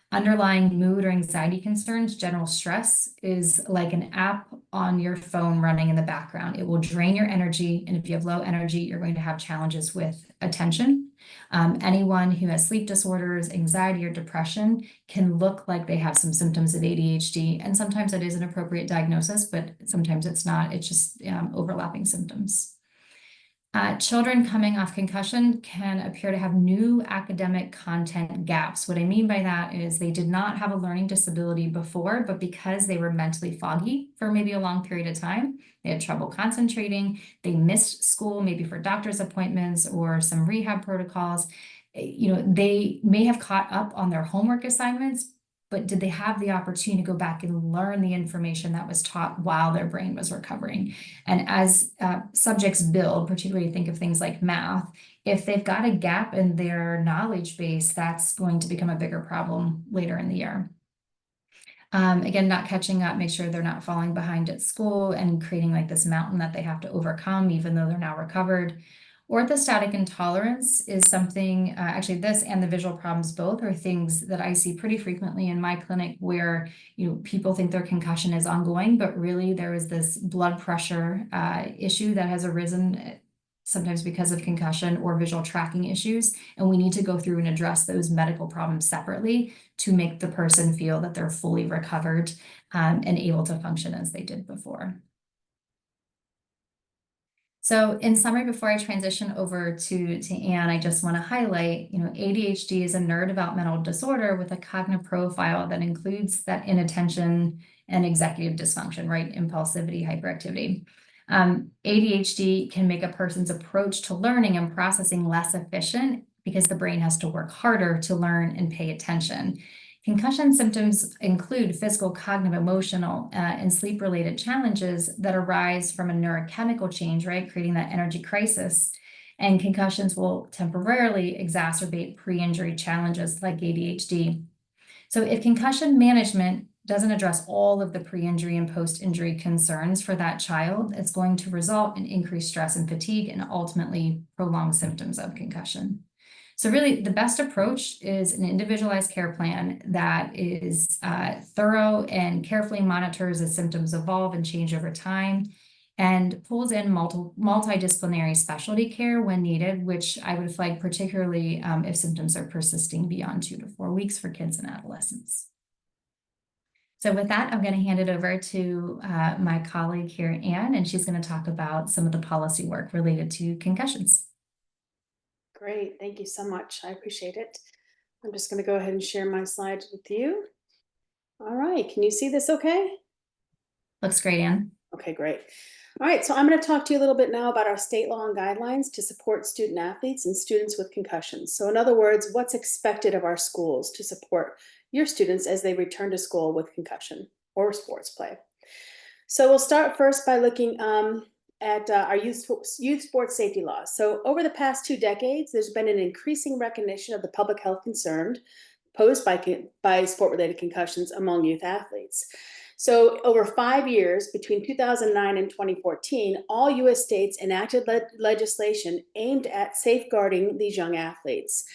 Underlying mood or anxiety concerns, general stress is like an app on your phone running in the background. It will drain your energy, and if you have low energy, you're going to have challenges with attention. Anyone who has sleep disorders, anxiety, or depression can look like they have some symptoms of ADHD, and sometimes it is an appropriate diagnosis, but sometimes it's not. It's just overlapping symptoms. Children coming off concussion can appear to have new academic content gaps. What I mean by that is they did not have a learning disability before, but because they were mentally foggy for maybe a long period of time, they had trouble concentrating, they missed school, maybe for doctor's appointments or some rehab protocols. They may have caught up on their homework assignments, but did they have the opportunity to go back and learn the information that was taught while their brain was recovering? And as subjects build, particularly think of things like math, if they've got a gap in their knowledge base, that's going to become a bigger problem later in the year. Again, not catching up, make sure they're not falling behind at school and creating like this mountain that they have to overcome, even though they're now recovered. Orthostatic intolerance is something, actually this and the visual problems both are things that I see pretty frequently in my clinic where people think their concussion is ongoing, but really there is this blood pressure issue that has arisen sometimes because of concussion or visual tracking issues. And we need to go through and address those medical problems separately to make the person feel that they're fully recovered and able to function as they did before. So in summary, before I transition over to Anne, I just want to highlight, ADHD is a neurodevelopmental disorder with a cognitive profile that includes that inattention and executive dysfunction, right? Impulsivity, hyperactivity. ADHD can make a person's approach to learning and processing less efficient because the brain has to work harder to learn and pay attention. Concussion symptoms include physical, cognitive, emotional, and sleep-related challenges that arise from a neurochemical change, right? Creating that energy crisis. And concussions will temporarily exacerbate pre-injury challenges like ADHD. So if concussion management doesn't address all of the pre-injury and post-injury concerns for that child, it's going to result in increased stress and fatigue and ultimately prolonged symptoms of concussion. So really, the best approach is an individualized care plan that is thorough and carefully monitors as symptoms evolve and change over time, and pulls in multidisciplinary specialty care when needed, which I would flag particularly if symptoms are persisting beyond 2 to 4 weeks for kids and adolescents. So with that, I'm going to hand it over to my colleague here, Anne, and she's going to talk about some of the policy work related to concussions. Great, thank you so much. I appreciate it. I'm just going to go ahead and share my slides with you. All right, can you see this okay? Looks great, Anne. Okay, great. All right, so I'm going to talk to you a little bit now about our state law and guidelines to support student athletes and students with concussions. So in other words, what's expected of our schools to support your students as they return to school with concussion or sports play. So we'll start first by looking at our youth sports safety laws. So over the past 2 decades, there's been an increasing recognition of the public health concern posed by sport-related concussions among youth athletes. So over 5 years, between 2009 and 2014, all US states enacted legislation aimed at safeguarding these young athletes.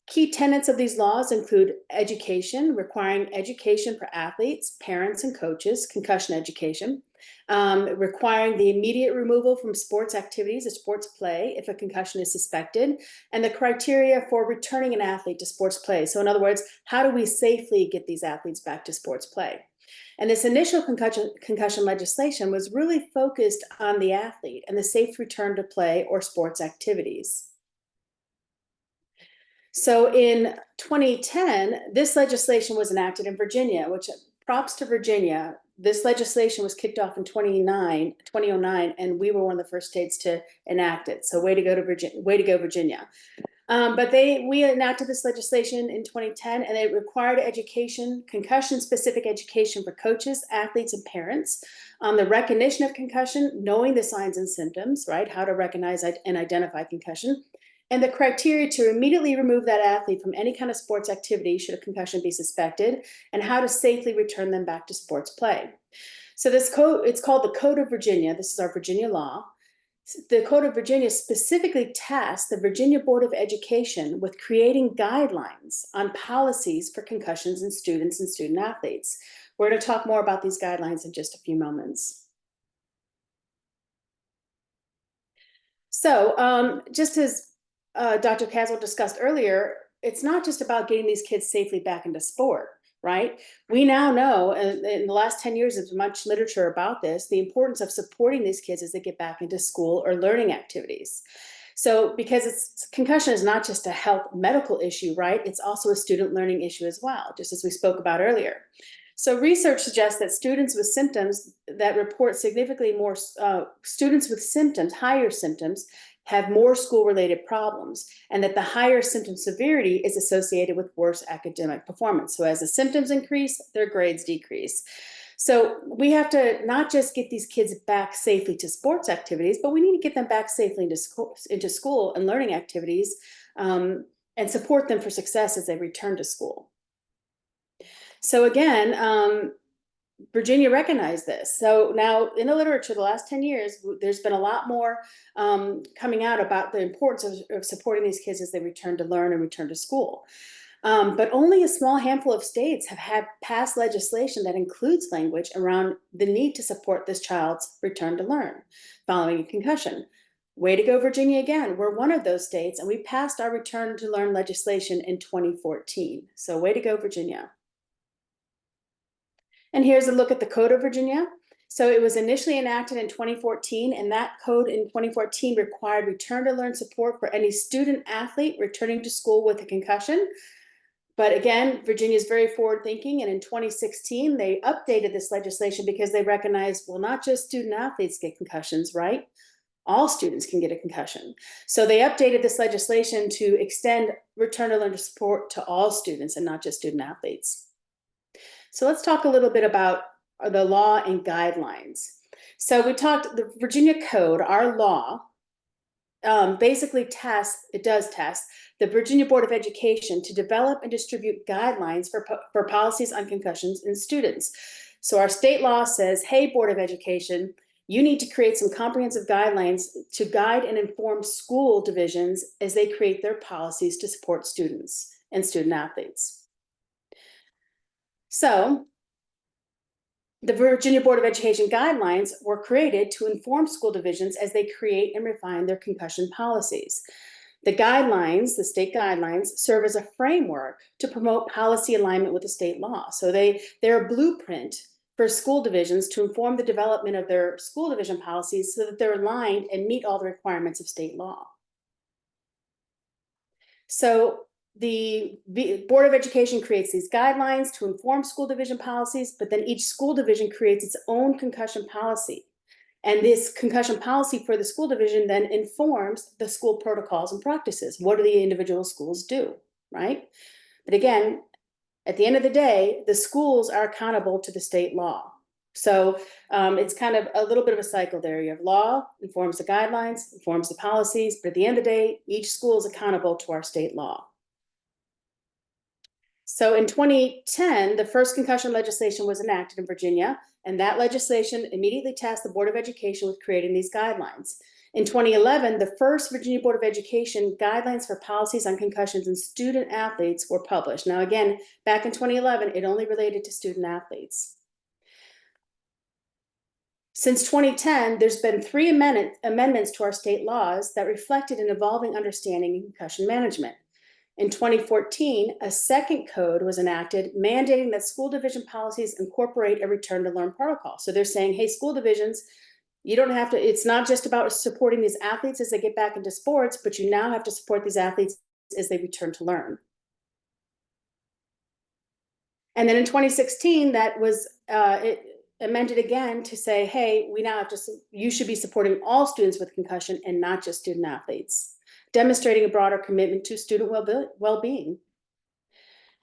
Key tenets of these laws include education, requiring education for athletes, parents, and coaches, concussion education, requiring the immediate removal from sports activities or sports play if a concussion is suspected, and the criteria for returning an athlete to sports play. So in other words, how do we safely get these athletes back to sports play? And this initial concussion legislation was really focused on the athlete and the safe return to play or sports activities. So in 2010, this legislation was enacted in Virginia, which props to Virginia. This legislation was kicked off in 2009, and we were one of the first states to enact it. So way to go to Virginia, way to go, Virginia. But we enacted this legislation in 2010, and it required education, concussion-specific education for coaches, athletes, and parents on the recognition of concussion, knowing the signs and symptoms, right? How to recognize and identify concussion, and the criteria to immediately remove that athlete from any kind of sports activity should a concussion be suspected, and how to safely return them back to sports play. So this code, it's called the Code of Virginia. This is our Virginia law. The Code of Virginia specifically tasked the Virginia Board of Education with creating guidelines on policies for concussions in students and student athletes. We're going to talk more about these guidelines in just a few moments. So just as Dr. Caswell discussed earlier, it's not just about getting these kids safely back into sport, right? We now know, and in the last 10 years, there's much literature about this, the importance of supporting these kids as they get back into school or learning activities. So because concussion is not just a health medical issue, right? It's also a student learning issue as well, just as we spoke about earlier. So research suggests that students with symptoms that report significantly more, students with symptoms, higher symptoms, have more school-related problems, and that the higher symptom severity is associated with worse academic performance. So as the symptoms increase, their grades decrease. So we have to not just get these kids back safely to sports activities, but we need to get them back safely into school and learning activities, and support them for success as they return to school. So again, Virginia recognized this. So now in the literature, the last 10 years, there's been a lot more coming out about the importance of supporting these kids as they return to learn and return to school. But only a small handful of states have had passed legislation that includes language around the need to support this child's return to learn following a concussion. Way to go, Virginia, again. We're one of those states, and we passed our return to learn legislation in 2014. So way to go, Virginia. And here's a look at the Code of Virginia. So it was initially enacted in 2014, and that code in 2014 required return to learn support for any student athlete returning to school with a concussion. But again, Virginia is very forward thinking, and in 2016, they updated this legislation because they recognized, well, not just student athletes get concussions, right? All students can get a concussion. So they updated this legislation to extend return to learn support to all students and not just student athletes. So let's talk a little bit about the law and guidelines. So we talked, the Virginia Code, our law, basically does task the Virginia Board of Education to develop and distribute guidelines for policies on concussions in students. So our state law says, hey, Board of Education, you need to create some comprehensive guidelines to guide and inform school divisions as they create their policies to support students and student athletes. So the Virginia Board of Education guidelines were created to inform school divisions as they create and refine their concussion policies. The guidelines, the state guidelines, serve as a framework to promote policy alignment with the state law. So they're a blueprint for school divisions to inform the development of their school division policies so that they're aligned and meet all the requirements of state law. So the Board of Education creates these guidelines to inform school division policies, but then each school division creates its own concussion policy. And this concussion policy for the school division then informs the school protocols and practices. What do the individual schools do, right? But again, at the end of the day, the schools are accountable to the state law. So it's kind of a little bit of a cycle there. You have law, informs the guidelines, informs the policies, but at the end of the day, each school is accountable to our state law. So in 2010, the first concussion legislation was enacted in Virginia, and that legislation immediately tasked the Board of Education with creating these guidelines. In 2011, the first Virginia Board of Education guidelines for policies on concussions in student athletes were published. Now, again, back in 2011, it only related to student athletes. Since 2010, there's been 3 amendments to our state laws that reflected an evolving understanding in concussion management. In 2014, a second code was enacted mandating that school division policies incorporate a return to learn protocol. So they're saying, hey, school divisions, you don't have to, it's not just about supporting these athletes as they get back into sports, but you now have to support these athletes as they return to learn. And then in 2016, that was amended again to say, hey, we now have to, you should be supporting all students with concussion and not just student athletes, demonstrating a broader commitment to student well-being.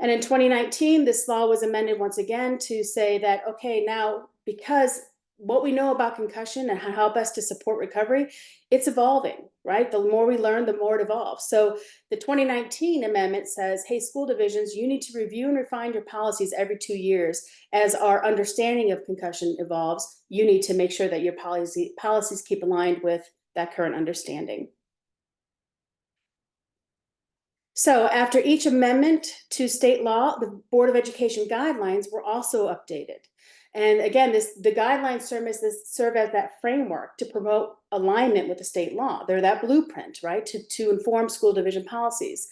And in 2019, this law was amended once again to say that, okay, now because what we know about concussion and how best to support recovery, it's evolving, right? The more we learn, the more it evolves. So the 2019 amendment says, hey, school divisions, you need to review and refine your policies every 2 years. As our understanding of concussion evolves, you need to make sure that your policies keep aligned with that current understanding. So after each amendment to state law, the Board of Education guidelines were also updated. And again, the guidelines serve as that framework to promote alignment with the state law. They're that blueprint, right, to inform school division policies.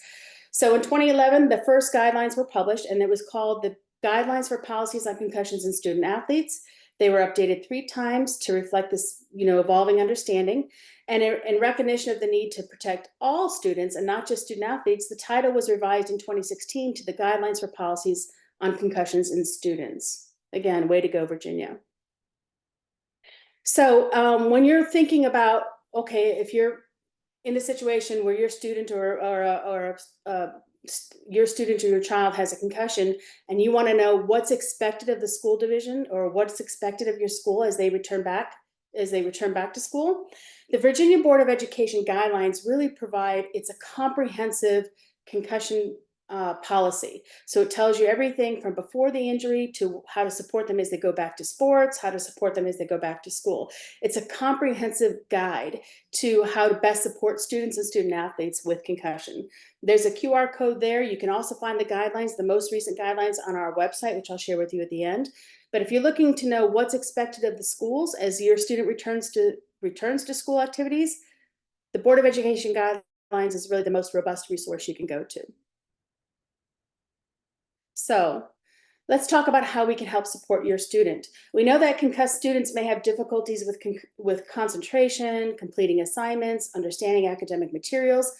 So in 2011, the first guidelines were published, and it was called the Guidelines for Policies on Concussions in Student Athletes. They were updated 3 times to reflect this, evolving understanding. And in recognition of the need to protect all students and not just student athletes, the title was revised in 2016 to the Guidelines for Policies on Concussions in Students. Again, way to go, Virginia. So when you're thinking about, okay, if you're in a situation where your student or your student or your child has a concussion and you want to know what's expected of the school division or what's expected of your school as they return back to school, the Virginia Board of Education guidelines really provide, it's a comprehensive concussion policy. So it tells you everything from before the injury to how to support them as they go back to sports, how to support them as they go back to school. It's a comprehensive guide to how to best support students and student athletes with concussion. There's a QR code there. You can also find the guidelines, the most recent guidelines, on our website, which I'll share with you at the end. But if you're looking to know what's expected of the schools as your student returns to school activities, the Board of Education guidelines is really the most robust resource you can go to. So let's talk about how we can help support your student. We know that concussed students may have difficulties with concentration, completing assignments, understanding academic materials.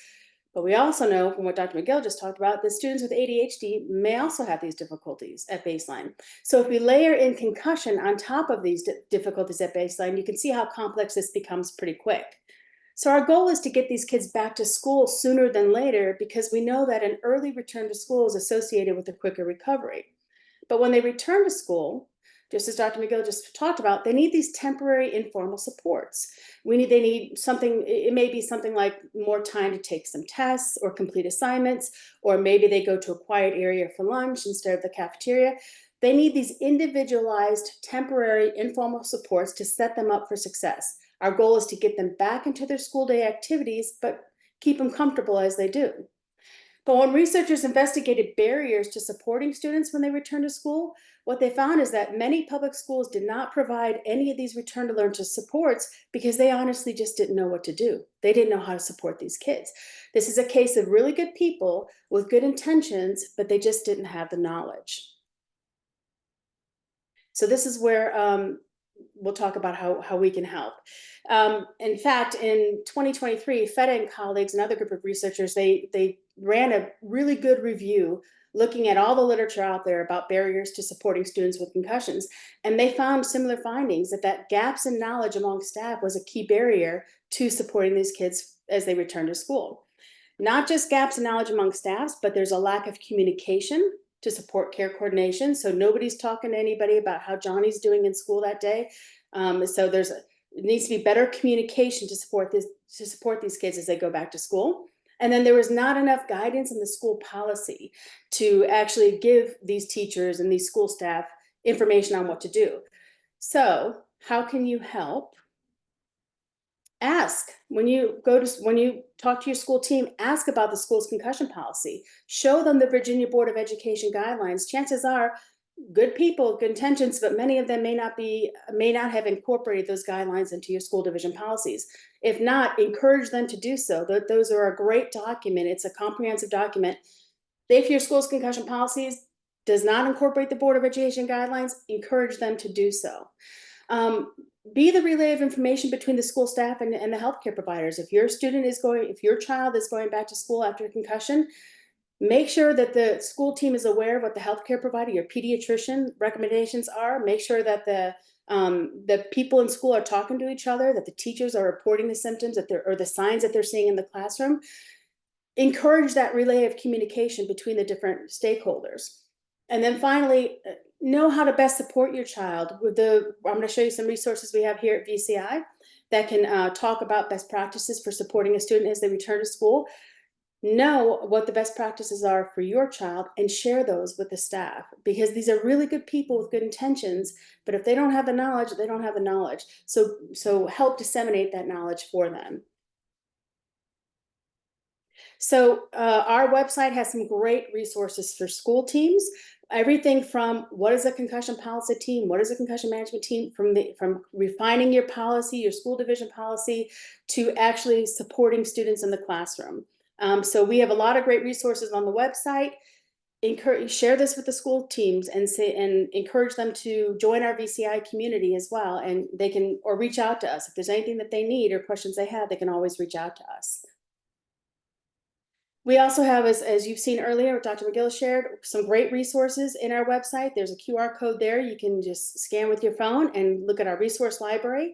But we also know from what Dr. McGill just talked about that students with ADHD may also have these difficulties at baseline. So if we layer in concussion on top of these difficulties at baseline, you can see how complex this becomes pretty quick. So our goal is to get these kids back to school sooner than later because we know that an early return to school is associated with a quicker recovery. But when they return to school, just as Dr. McGill just talked about, they need these temporary informal supports. They need something, it may be something like more time to take some tests or complete assignments, or maybe they go to a quiet area for lunch instead of the cafeteria. They need these individualized, temporary, informal supports to set them up for success. Our goal is to get them back into their school day activities, but keep them comfortable as they do. But when researchers investigated barriers to supporting students when they return to school, what they found is that many public schools did not provide any of these return to learn supports because they honestly just didn't know what to do. They didn't know how to support these kids. This is a case of really good people with good intentions, but they just didn't have the knowledge. So this is where we'll talk about how we can help. In fact, in 2023, Feta and colleagues, another group of researchers, they ran a really good review looking at all the literature out there about barriers to supporting students with concussions. And they found similar findings that gaps in knowledge among staff was a key barrier to supporting these kids as they return to school. Not just gaps in knowledge among staffs, but there's a lack of communication to support care coordination. So nobody's talking to anybody about how Johnny's doing in school that day. So it needs to be better communication to support these kids as they go back to school. And then there was not enough guidance in the school policy to actually give these teachers and these school staff information on what to do. So how can you help? ask when you talk to your school team, ask about the school's concussion policy. Show them the Virginia Board of Education guidelines. Chances are good people, good intentions, but many of them may not have incorporated those guidelines into your school division policies. If not, encourage them to do so. Those are a great document. It's a comprehensive document. If your school's concussion policies does not incorporate the Board of Education guidelines, encourage them to do so. Be the relay of information between the school staff and the healthcare providers. If your child is going back to school after a concussion, make sure that the school team is aware of what the healthcare provider, your pediatrician recommendations are. Make sure that the people in school are talking to each other, that the teachers are reporting the symptoms or the signs that they're seeing in the classroom. Encourage that relay of communication between the different stakeholders. And then finally, know how to best support your child. I'm going to show you some resources we have here at VCI that can talk about best practices for supporting a student as they return to school. Know what the best practices are for your child and share those with the staff, because these are really good people with good intentions, but if they don't have the knowledge, they don't have the knowledge. So help disseminate that knowledge for them. So our website has some great resources for school teams. Everything from what is a concussion policy team, what is a concussion management team, from refining your policy, your school division policy, to actually supporting students in the classroom. So we have a lot of great resources on the website. Share this with the school teams and encourage them to join our VCI community as well. And they can, or reach out to us. If there's anything that they need or questions they have, they can always reach out to us. We also have, as you've seen earlier, Dr. McGill shared, some great resources in our website. There's a QR code there. You can just scan with your phone and look at our resource library.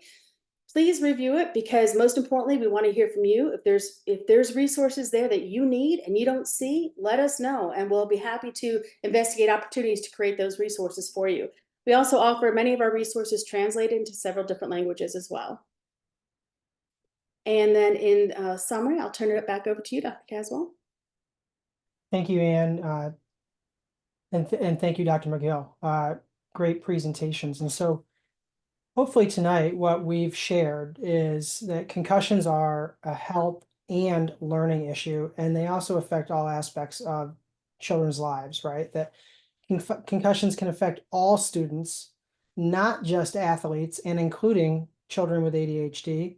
Please review it, because most importantly, we want to hear from you. If there's resources there that you need and you don't see, let us know, and we'll be happy to investigate opportunities to create those resources for you. We also offer many of our resources translated into several different languages as well. And then in summary, I'll turn it back over to you, Dr. Caswell. Thank you, Anne. And thank you, Dr. McGill. Great presentations. And so hopefully tonight, what we've shared is that concussions are a health and learning issue, and they also affect all aspects of children's lives, right? That concussions can affect all students, not just athletes, and including children with ADHD.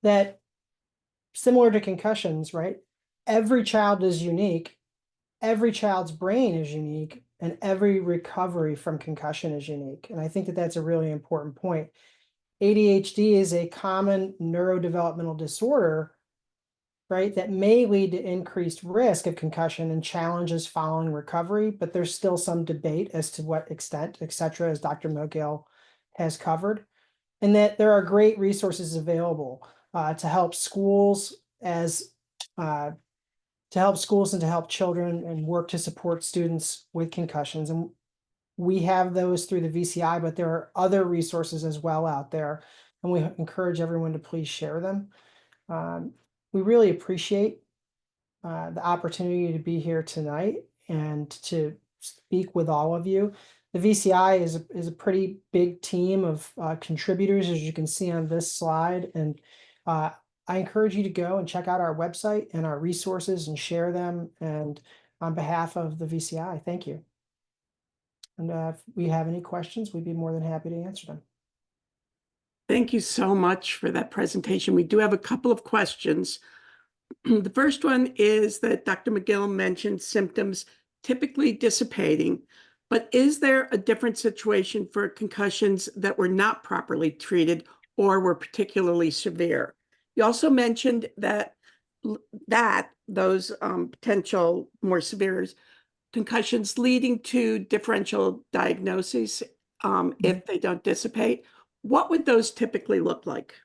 That similar to concussions, right? Every child is unique, every child's brain is unique, and every recovery from concussion is unique. And I think that that's a really important point. ADHD is a common neurodevelopmental disorder, right, that may lead to increased risk of concussion and challenges following recovery, but there's still some debate as to what extent, et cetera, as Dr. McGill has covered. And that there are great resources available to help schools and to help children and work to support students with concussions. And we have those through the VCI, but there are other resources as well out there, and we encourage everyone to please share them. We really appreciate the opportunity to be here tonight and to speak with all of you. The VCI is a pretty big team of contributors, as you can see on this slide, and I encourage you to go and check out our website and our resources and share them. And on behalf of the VCI, thank you. And if we have any questions, we'd be more than happy to answer them. Thank you so much for that presentation. We do have a couple of questions. The first one is that Dr. McGill mentioned symptoms typically dissipating, but is there a different situation for concussions that were not properly treated or were particularly severe? You also mentioned that those potential more severe concussions leading to differential diagnoses if they don't dissipate. What would those typically look like?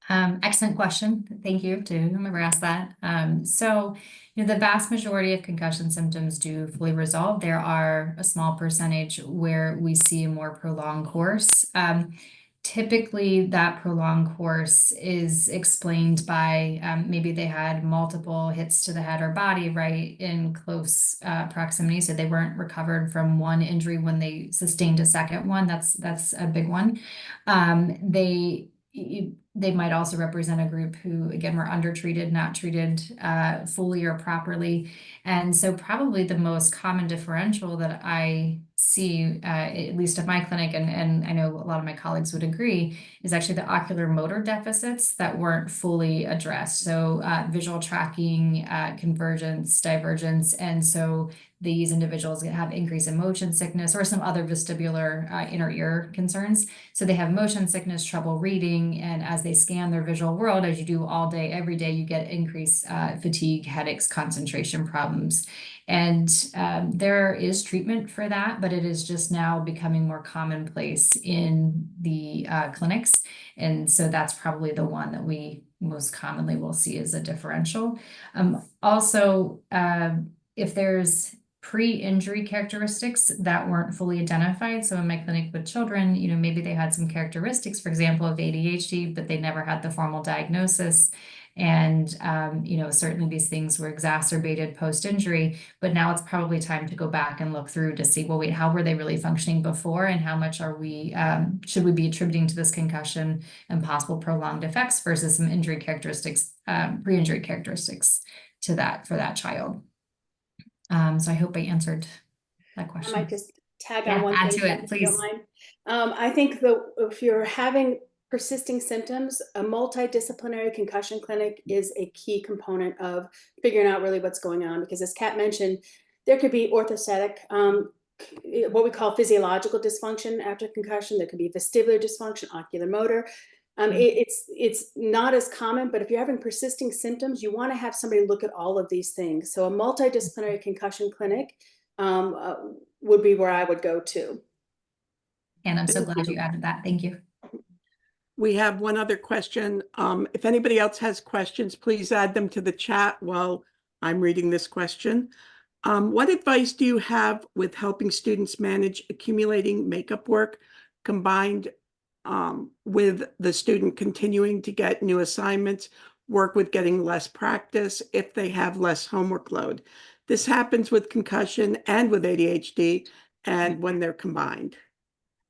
Excellent question. Thank you to whomever asked that. So, the vast majority of concussion symptoms do fully resolve. There are a small percentage where we see a more prolonged course. Typically, that prolonged course is explained by maybe they had multiple hits to the head or body, right, in close proximity. So they weren't recovered from one injury when they sustained a second one. That's a big one. They they might also represent a group who, again, were undertreated, not treated fully or properly. And so probably the most common differential that I see, at least at my clinic, and I know a lot of my colleagues would agree, is actually the ocular motor deficits that weren't fully addressed. So visual tracking, convergence, divergence. And so these individuals have increase in motion sickness or some other vestibular inner ear concerns. So they have motion sickness, trouble reading, and as they scan their visual world, as you do all day, every day, you get increased fatigue, headaches, concentration problems. And there is treatment for that, but it is just now becoming more commonplace in the clinics. And so that's probably the one that we most commonly will see as a differential. Also, if there's pre-injury characteristics that weren't fully identified. So in my clinic with children, maybe they had some characteristics, for example, of ADHD, but they never had the formal diagnosis. And, certainly these things were exacerbated post-injury, but now it's probably time to go back and look through to see, well, wait, how were they really functioning before? And how much are we, should we be attributing to this concussion and possible prolonged effects versus some injury characteristics, pre-injury characteristics to that for that child. So I hope I answered that question. I might just tag on one add thing, to it, if you don't please. mind. I think if you're having persisting symptoms, a multidisciplinary concussion clinic is a key component of figuring out really what's going on. Because as Kat mentioned, there could be orthostatic, what we call physiological dysfunction after concussion. There could be vestibular dysfunction, ocular motor. It's not as common, but if you're having persisting symptoms, you want to have somebody look at all of these things. So a multidisciplinary concussion clinic would be where I would go to. And I'm so Thank glad you. you added that. Thank you. We have one other question. If anybody else has questions, please add them to the chat while I'm reading this question. What advice do you have with helping students manage accumulating makeup work combined with the student continuing to get new assignments, work with getting less practice if they have less homework load? This happens with concussion and with ADHD and when they're combined.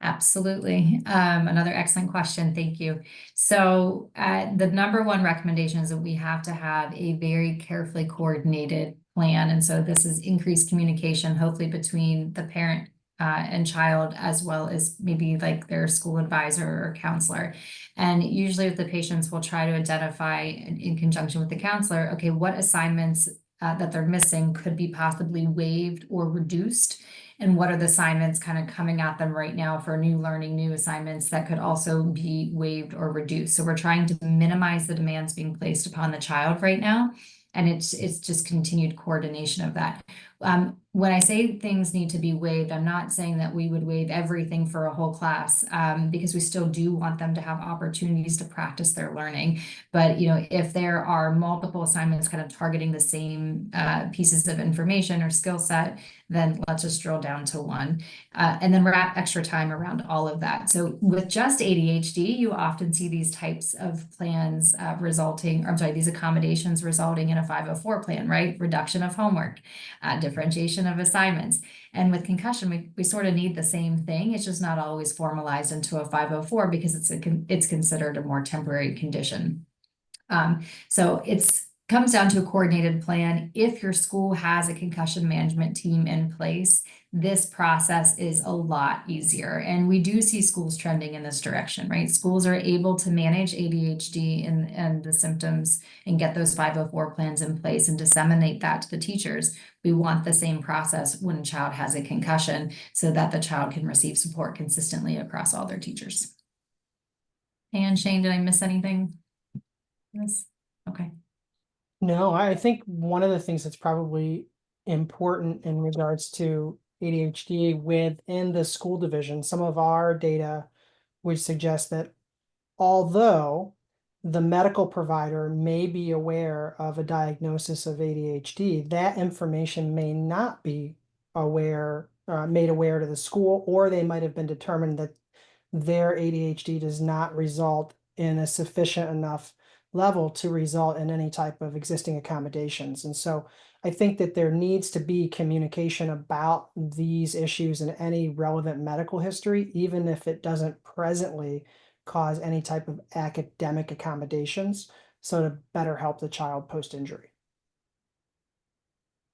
Absolutely. Another excellent question. Thank you. So the number one recommendation is that we have to have a very carefully coordinated plan. And so this is increased communication, hopefully between the parent and child, as well as maybe like their school advisor or counselor. And usually with the patients, we'll try to identify in conjunction with the counselor, okay, what assignments that they're missing could be possibly waived or reduced. And what are the assignments kind of coming at them right now for new learning, new assignments that could also be waived or reduced. So we're trying to minimize the demands being placed upon the child right now. And it's just continued coordination of that. When I say things need to be waived, I'm not saying that we would waive everything for a whole class, because we still do want them to have opportunities to practice their learning. But if there are multiple assignments kind of targeting the same pieces of information or skill set, then let's just drill down to one, and then wrap extra time around all of that. So with just ADHD, you often see these types of plans these accommodations resulting in a 504 plan, right? Reduction of homework, differentiation of assignments. And with concussion, we sort of need the same thing. It's just not always formalized into a 504 because it's considered a more temporary condition. So it's comes down to a coordinated plan. If your school has a concussion management team in place, this process is a lot easier. And we do see schools trending in this direction, right? Schools are able to manage ADHD and the symptoms and get those 504 plans in place and disseminate that to the teachers. We want the same process when a child has a concussion so that the child can receive support consistently across all their teachers. And Shane, did I miss anything? Yes. Okay. No, I think one of the things that's probably important in regards to ADHD within the school division, some of our data would suggest that although the medical provider may be aware of a diagnosis of ADHD, that information may not be made aware to the school, or they might have been determined that their ADHD does not result in a sufficient enough level to result in any type of existing accommodations. And so I think that there needs to be communication about these issues and any relevant medical history, even if it doesn't presently cause any type of academic accommodations. So to better help the child post-injury.